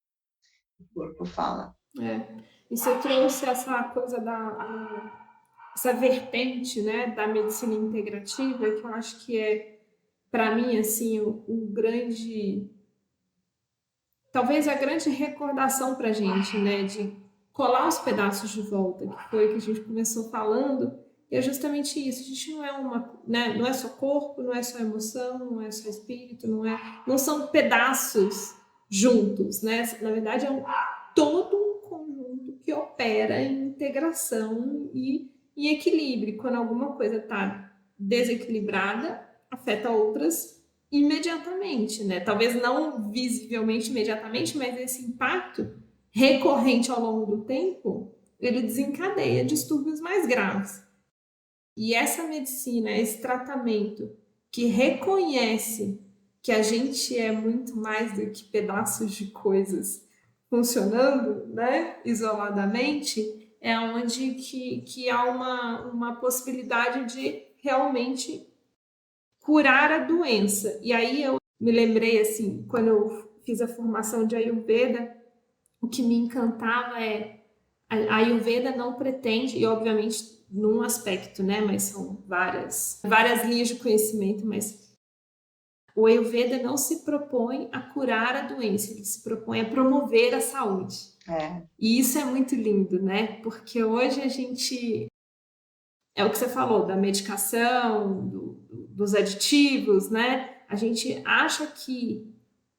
O corpo fala. É. E você trouxe essa coisa essa vertente, né, da medicina integrativa, que eu acho que é, para mim, assim, o grande, talvez a grande recordação para a gente, né, de colar os pedaços de volta, que foi o que a gente começou falando, e é justamente isso. A gente não é né, não é só corpo, não é só emoção, não é só espírito, não são pedaços juntos, né? Na verdade, é todo um conjunto que opera em integração e equilíbrio. Quando alguma coisa está desequilibrada, afeta outras imediatamente, né? Talvez não visivelmente imediatamente, mas esse impacto recorrente ao longo do tempo, ele desencadeia distúrbios mais graves. E essa medicina, esse tratamento que reconhece que a gente é muito mais do que pedaços de coisas funcionando, né, isoladamente, é onde que há uma possibilidade de realmente curar a doença. E aí eu me lembrei, assim, quando eu fiz a formação de Ayurveda, o que me encantava é a Ayurveda não pretende, e obviamente num aspecto, né, mas são várias linhas de conhecimento, mas o Ayurveda não se propõe a curar a doença, ele se propõe a promover a saúde. É. E isso é muito lindo, né? Porque hoje a gente é o que você falou da medicação, dos aditivos, né? A gente acha que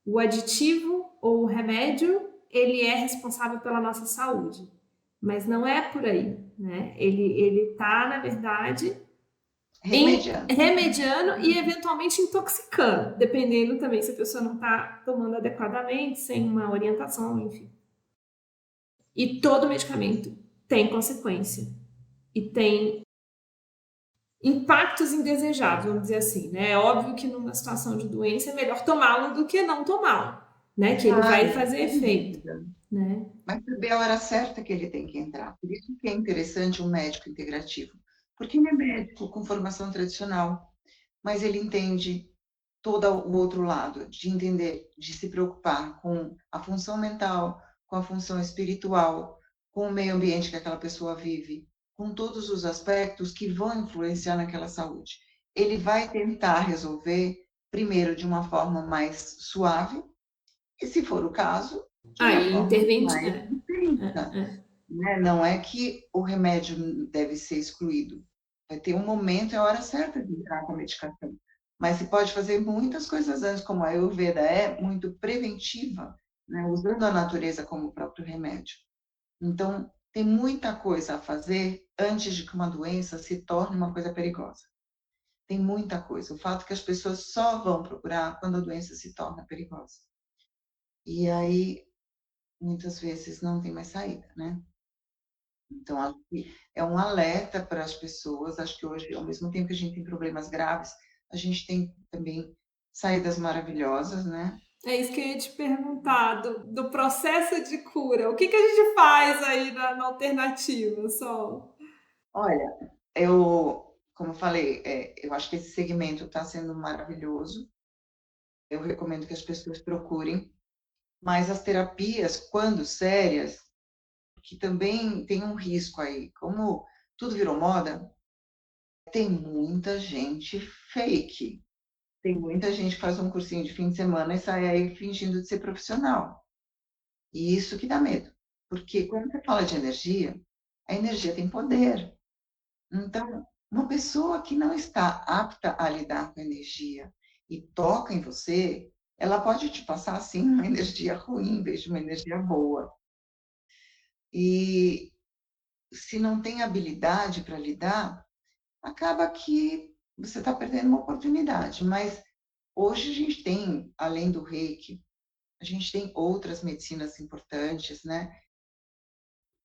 o aditivo ou o remédio ele é responsável pela nossa saúde, mas não é por aí, né? Ele está, na verdade, Remediando. remediando e eventualmente intoxicando, dependendo também se a pessoa não está tomando adequadamente, sem uma orientação, enfim. E todo medicamento tem consequência e tem impactos indesejados, vamos dizer assim, né? É óbvio que numa situação de doença é melhor tomá-lo do que não tomá-lo, né? Que ele vai Claro, fazer sem efeito, dúvida. né? Mas saber a hora certa que ele tem que entrar. Por isso que é interessante um médico integrativo. Porque ele é médico com formação tradicional, mas ele entende todo o outro lado, de entender, de se preocupar com a função mental, com a função espiritual, com o meio ambiente que aquela pessoa vive, com todos os aspectos que vão influenciar naquela saúde. Ele vai tentar resolver, primeiro, de uma forma mais suave, e, se for o caso, de uma Aí forma interventi. mais intensa. Né? Não é que o remédio deve ser excluído. Vai ter um momento, é a hora certa de entrar com a medicação. Mas se pode fazer muitas coisas antes, como a Ayurveda é muito preventiva, né? Usando a natureza como o próprio remédio. Então, tem muita coisa a fazer antes de que uma doença se torne uma coisa perigosa. Tem muita coisa. O fato é que as pessoas só vão procurar quando a doença se torna perigosa. E aí, muitas vezes, não tem mais saída, né? Então, acho que é um alerta para as pessoas. Acho que hoje, ao mesmo tempo que a gente tem problemas graves, a gente tem também saídas maravilhosas, né? É isso que eu ia te perguntar, do processo de cura. O que a gente faz aí na alternativa, Sol? Olha, como eu falei, eu acho que esse segmento está sendo maravilhoso. Eu recomendo que as pessoas procurem, mas as terapias, quando sérias, que também tem um risco aí, como tudo virou moda, tem muita gente fake. Tem muita gente que faz um cursinho de fim de semana e sai aí fingindo de ser profissional. E isso que dá medo, porque quando você fala de energia, a energia tem poder. Então, uma pessoa que não está apta a lidar com energia e toca em você, ela pode te passar, assim, uma energia ruim em vez de uma energia boa. E se não tem habilidade para lidar, acaba que você está perdendo uma oportunidade. Mas hoje a gente tem, além do reiki, a gente tem outras medicinas importantes, né?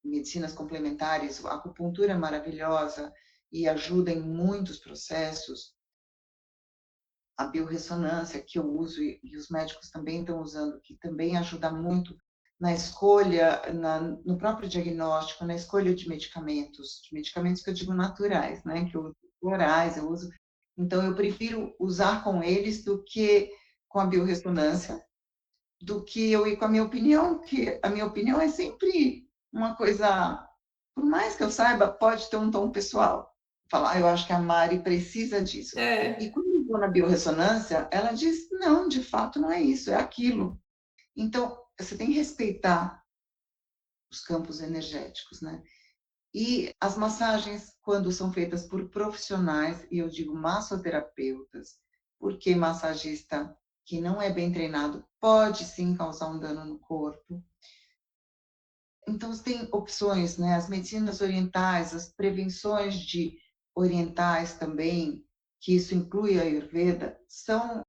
Medicinas complementares, a acupuntura é maravilhosa e ajuda em muitos processos. A biorressonância que eu uso e os médicos também estão usando, que também ajuda muito na escolha, no próprio diagnóstico, na escolha de medicamentos que eu digo naturais, né? Que eu uso florais, eu uso. Então, eu prefiro usar com eles do que com a biorressonância, do que eu ir com a minha opinião, que a minha opinião é sempre uma coisa, por mais que eu saiba, pode ter um tom pessoal. Falar, eu acho que a Mari precisa disso. E É, quando eu vou na biorressonância, ela diz, não, de fato não é isso, é aquilo. Então, você tem que respeitar os campos energéticos, né? E as massagens, quando são feitas por profissionais, e eu digo massoterapeutas, porque massagista que não é bem treinado pode sim causar um dano no corpo. Então, tem opções, né? As medicinas orientais, as prevenções de orientais também, que isso inclui a Ayurveda, são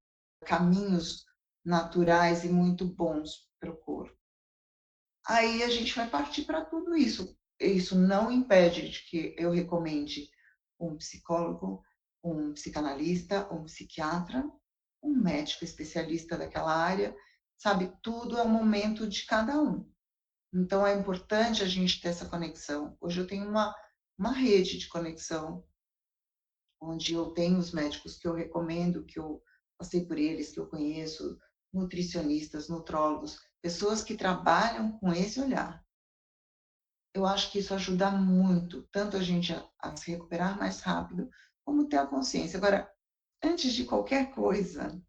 caminhos naturais e muito bons para o corpo. Aí a gente vai partir para tudo isso. Isso não impede de que eu recomende um psicólogo, um psicanalista, um psiquiatra, um médico especialista daquela área, sabe? Tudo é o momento de cada um. Então é importante a gente ter essa conexão. Hoje eu tenho uma rede de conexão, onde eu tenho os médicos que eu recomendo, que eu passei por eles, que eu conheço, nutricionistas, nutrólogos, pessoas que trabalham com esse olhar. Eu acho que isso ajuda muito, tanto a gente a se recuperar mais rápido, como ter a consciência. Agora, antes de qualquer coisa,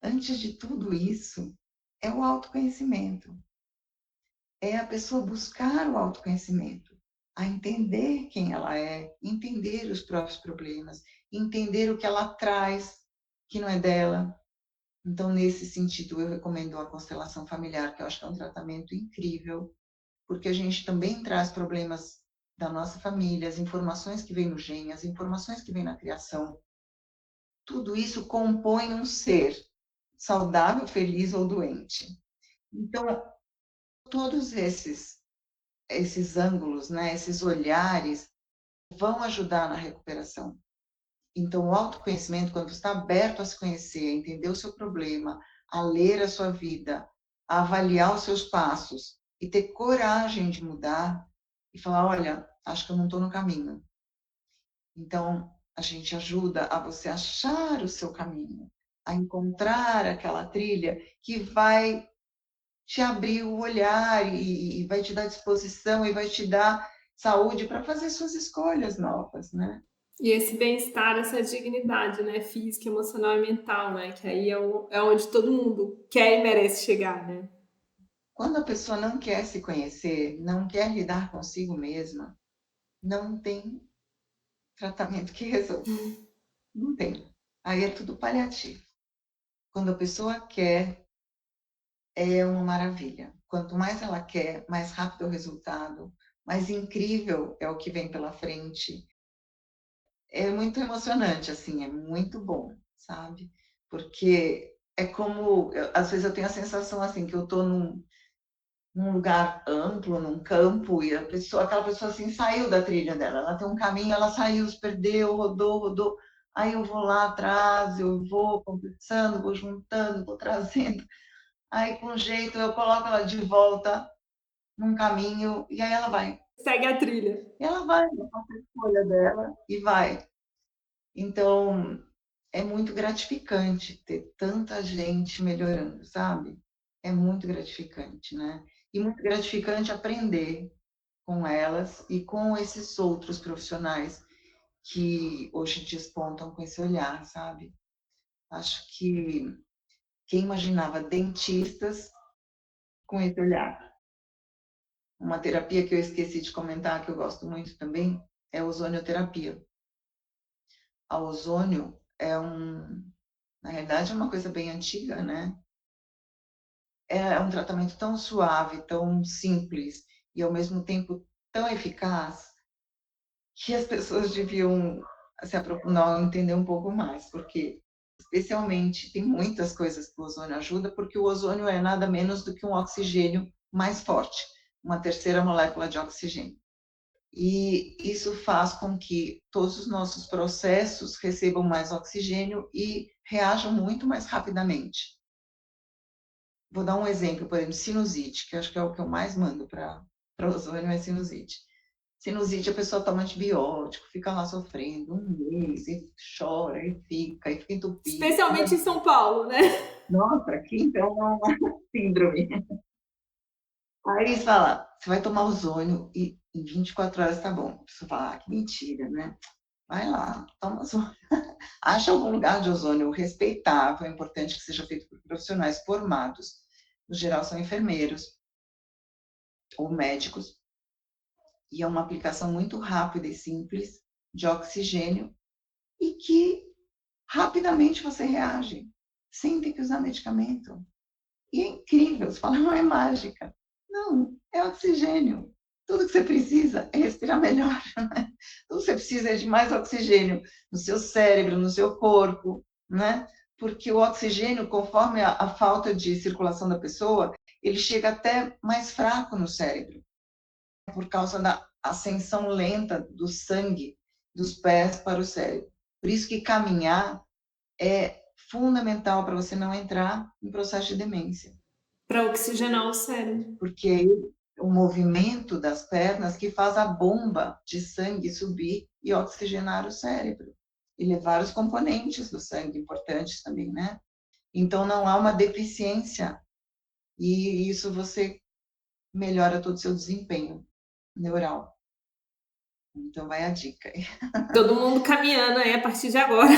antes de tudo isso, é o autoconhecimento. É a pessoa buscar o autoconhecimento, a entender quem ela é, entender os próprios problemas, entender o que ela traz que não é dela. Então, nesse sentido, eu recomendo a constelação familiar, que eu acho que é um tratamento incrível, porque a gente também traz problemas da nossa família, as informações que vêm no gene, as informações que vêm na criação. Tudo isso compõe um ser saudável, feliz ou doente. Então, todos esses ângulos, né, esses olhares vão ajudar na recuperação. Então, o autoconhecimento, quando você está aberto a se conhecer, a entender o seu problema, a ler a sua vida, a avaliar os seus passos e ter coragem de mudar e falar, olha, acho que eu não estou no caminho. Então, a gente ajuda a você achar o seu caminho, a encontrar aquela trilha que vai te abrir o olhar e vai te dar disposição e vai te dar saúde para fazer suas escolhas novas, né? e esse bem-estar, essa dignidade, né? Física, emocional e mental, né? Que aí é onde todo mundo quer e merece chegar, né? Quando a pessoa não quer se conhecer, não quer lidar consigo mesma, não tem tratamento que resolva. Não tem. Aí é tudo paliativo. Quando a pessoa quer é uma maravilha. Quanto mais ela quer, mais rápido é o resultado, mais incrível é o que vem pela frente. É muito emocionante, assim, é muito bom, sabe? Porque é como, às vezes eu tenho a sensação assim que eu estou num lugar amplo, num campo, e aquela pessoa assim saiu da trilha dela, ela tem um caminho, ela saiu, se perdeu, rodou, rodou. Aí eu vou lá atrás, eu vou conversando, vou juntando, vou trazendo. Aí, com jeito, eu coloco ela de volta num caminho e aí ela vai. Segue a trilha. E ela vai, ela faz a escolha dela e vai. Então, é muito gratificante ter tanta gente melhorando, sabe? É muito gratificante, né? E muito gratificante aprender com elas e com esses outros profissionais que hoje despontam com esse olhar, sabe? Acho que quem imaginava dentistas com esse olhar? Uma terapia que eu esqueci de comentar, que eu gosto muito também, é a ozonioterapia. A ozônio na realidade, é uma coisa bem antiga, né? É um tratamento tão suave, tão simples e, ao mesmo tempo, tão eficaz que as pessoas deviam se aprofundar, entender um pouco mais, porque, especialmente, tem muitas coisas que o ozônio ajuda, porque o ozônio é nada menos do que um oxigênio mais forte, uma terceira molécula de oxigênio. E isso faz com que todos os nossos processos recebam mais oxigênio e reajam muito mais rapidamente. Vou dar um exemplo, por exemplo, sinusite, que acho que é o que eu mais mando para ozônio, é sinusite. Sinusite, a pessoa toma antibiótico, fica lá sofrendo um mês, e chora, e fica entupido. Especialmente em São Paulo, né? Nossa, aqui então é uma síndrome. Aí eles falam, você vai tomar ozônio e em 24 horas tá bom. A pessoa fala, que mentira, né? Vai lá, toma ozônio. Acha algum lugar de ozônio respeitável, é importante que seja feito por profissionais formados. No geral, são enfermeiros ou médicos. E é uma aplicação muito rápida e simples de oxigênio e que rapidamente você reage, sem ter que usar medicamento. E é incrível, você fala, não é mágica. Não, é oxigênio. Tudo que você precisa é respirar melhor. Né? Tudo que você precisa é de mais oxigênio no seu cérebro, no seu corpo, né? Porque o oxigênio, conforme a falta de circulação da pessoa, ele chega até mais fraco no cérebro, por causa da ascensão lenta do sangue dos pés para o cérebro. Por isso que caminhar é fundamental para você não entrar em processo de demência. Para oxigenar o cérebro. Porque é o movimento das pernas que faz a bomba de sangue subir e oxigenar o cérebro. E levar os componentes do sangue importantes também, né? Então não há uma deficiência e isso você melhora todo o seu desempenho neural. Então vai a dica. Todo mundo caminhando aí a partir de agora.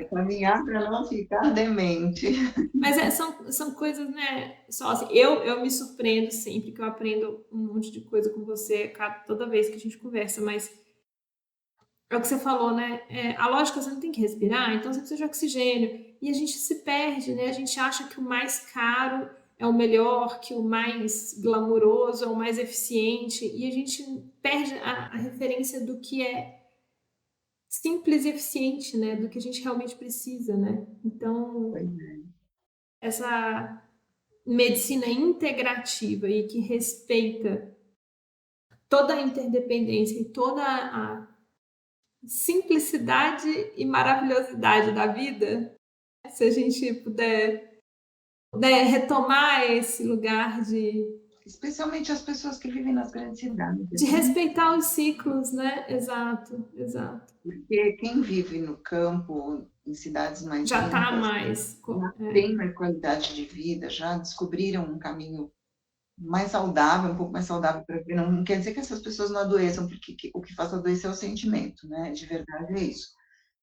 Caminhar para não ficar demente. Mas são coisas, né? Só assim, eu me surpreendo sempre que eu aprendo um monte de coisa com você toda vez que a gente conversa, mas é o que você falou, né? A lógica você não tem que respirar, então você precisa de oxigênio. E a gente se perde, né? A gente acha que o mais caro é o melhor, que o mais glamuroso é o mais eficiente, e a gente perde a referência do que é simples e eficiente, né? Do que a gente realmente precisa, né? Então, essa medicina integrativa e que respeita toda a interdependência e toda a simplicidade e maravilhosidade da vida, se a gente puder retomar esse lugar de Especialmente as pessoas que vivem nas grandes cidades. de respeitar os ciclos, né? Exato, exato. Porque quem vive no campo, em cidades mais Já está limpas, mais. já tem mais qualidade de vida, já descobriram um caminho mais saudável, um pouco mais saudável para viver. Não quer dizer que essas pessoas não adoeçam, porque o que faz adoecer é o sentimento, né? De verdade é isso.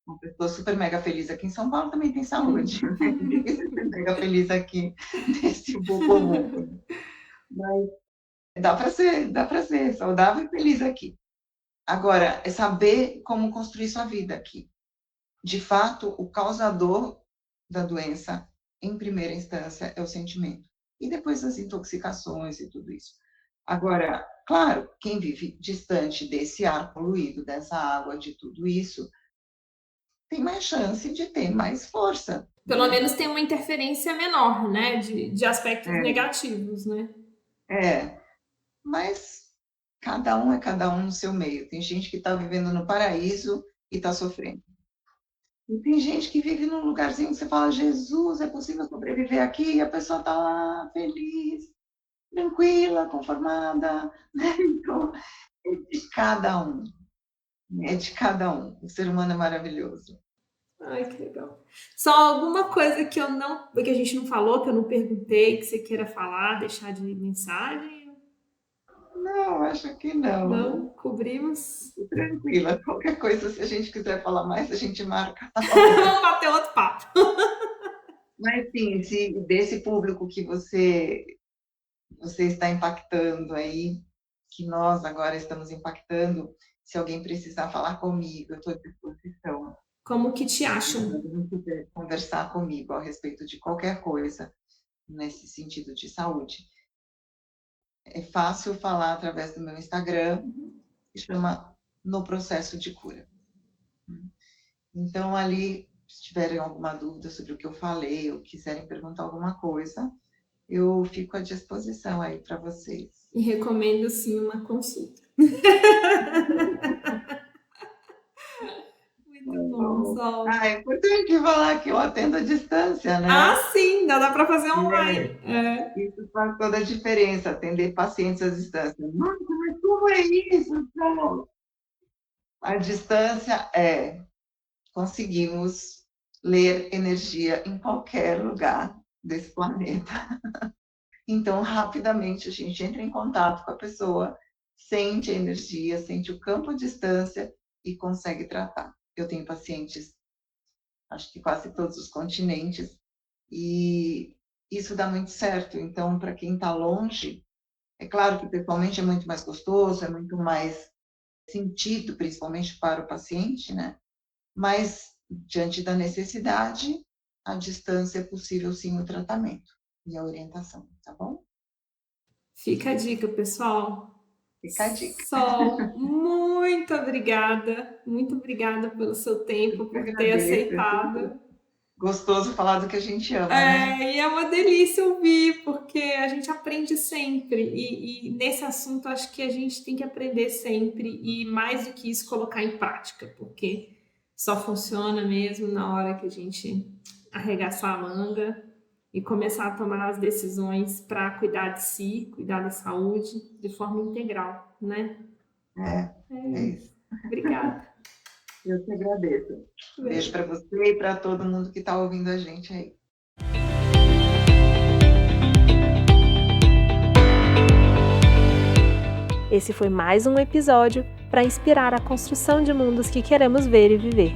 Uma pessoa super mega feliz aqui em São Paulo também tem saúde. Ninguém é super mega feliz aqui nesse buco. Mas dá para ser saudável e feliz aqui. Agora, é saber como construir sua vida aqui. De fato, o causador da doença em primeira instância, é o sentimento. E depois as intoxicações e tudo isso. Agora, claro, quem vive distante desse ar poluído, dessa água, de tudo isso, tem mais chance de ter mais força. Pelo menos tem uma interferência menor, né? De aspectos É, negativos, né? mas cada um é cada um no seu meio. Tem gente que está vivendo no paraíso e está sofrendo. E tem gente que vive num lugarzinho que você fala, Jesus, é possível sobreviver aqui? E a pessoa está lá, feliz, tranquila, conformada, né? Então, é de cada um. É de cada um. O ser humano é maravilhoso. Ai, que legal. Só alguma coisa que que a gente não falou, que eu não perguntei, que você queira falar, deixar de mensagem? Não, acho que não. Não? Cobrimos? Tranquila. Qualquer coisa, se a gente quiser falar mais, a gente marca. Vamos bater outro papo. Mas sim, desse público que você está impactando aí, que nós agora estamos impactando, se alguém precisar falar comigo, eu estou à disposição. Como que te Se acham? alguém quiser conversar comigo a respeito de qualquer coisa nesse sentido de saúde, é fácil falar através do meu Instagram, que chama No Processo de Cura. Então, ali, se tiverem alguma dúvida sobre o que eu falei, ou quiserem perguntar alguma coisa, eu fico à disposição aí para vocês. E recomendo, sim, uma consulta. Muito bom, Sol. É importante falar que eu atendo à distância, né? Sim, dá para fazer online. Isso faz toda a diferença, atender pacientes à distância. Nossa, mas como é isso, Sol? A distância conseguimos ler energia em qualquer lugar desse planeta. Então, rapidamente, a gente entra em contato com a pessoa, sente a energia, sente o campo à distância e consegue tratar. Eu tenho pacientes, acho que quase todos os continentes, e isso dá muito certo. Então, para quem está longe, é claro que pessoalmente é muito mais gostoso, é muito mais sentido, principalmente para o paciente, né? Mas, diante da necessidade, à distância é possível sim o tratamento e a orientação, tá bom? Fica a dica, pessoal. Fica a dica. Sol, muito obrigada pelo seu tempo, por ter aceitado. Gostoso falar do que a gente ama, né? E é uma delícia ouvir, porque a gente aprende sempre. E nesse assunto, acho que a gente tem que aprender sempre. E mais do que isso, colocar em prática, porque só funciona mesmo na hora que a gente arregaçar a manga e começar a tomar as decisões para cuidar de si, cuidar da saúde de forma integral, né? É isso. Obrigada. Eu te agradeço. Beijo para você e para todo mundo que está ouvindo a gente aí. Esse foi mais um episódio para inspirar a construção de mundos que queremos ver e viver.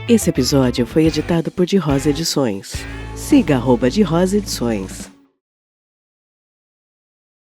Esse episódio foi editado por De Rosa Edições. Siga @De Rosa Edições.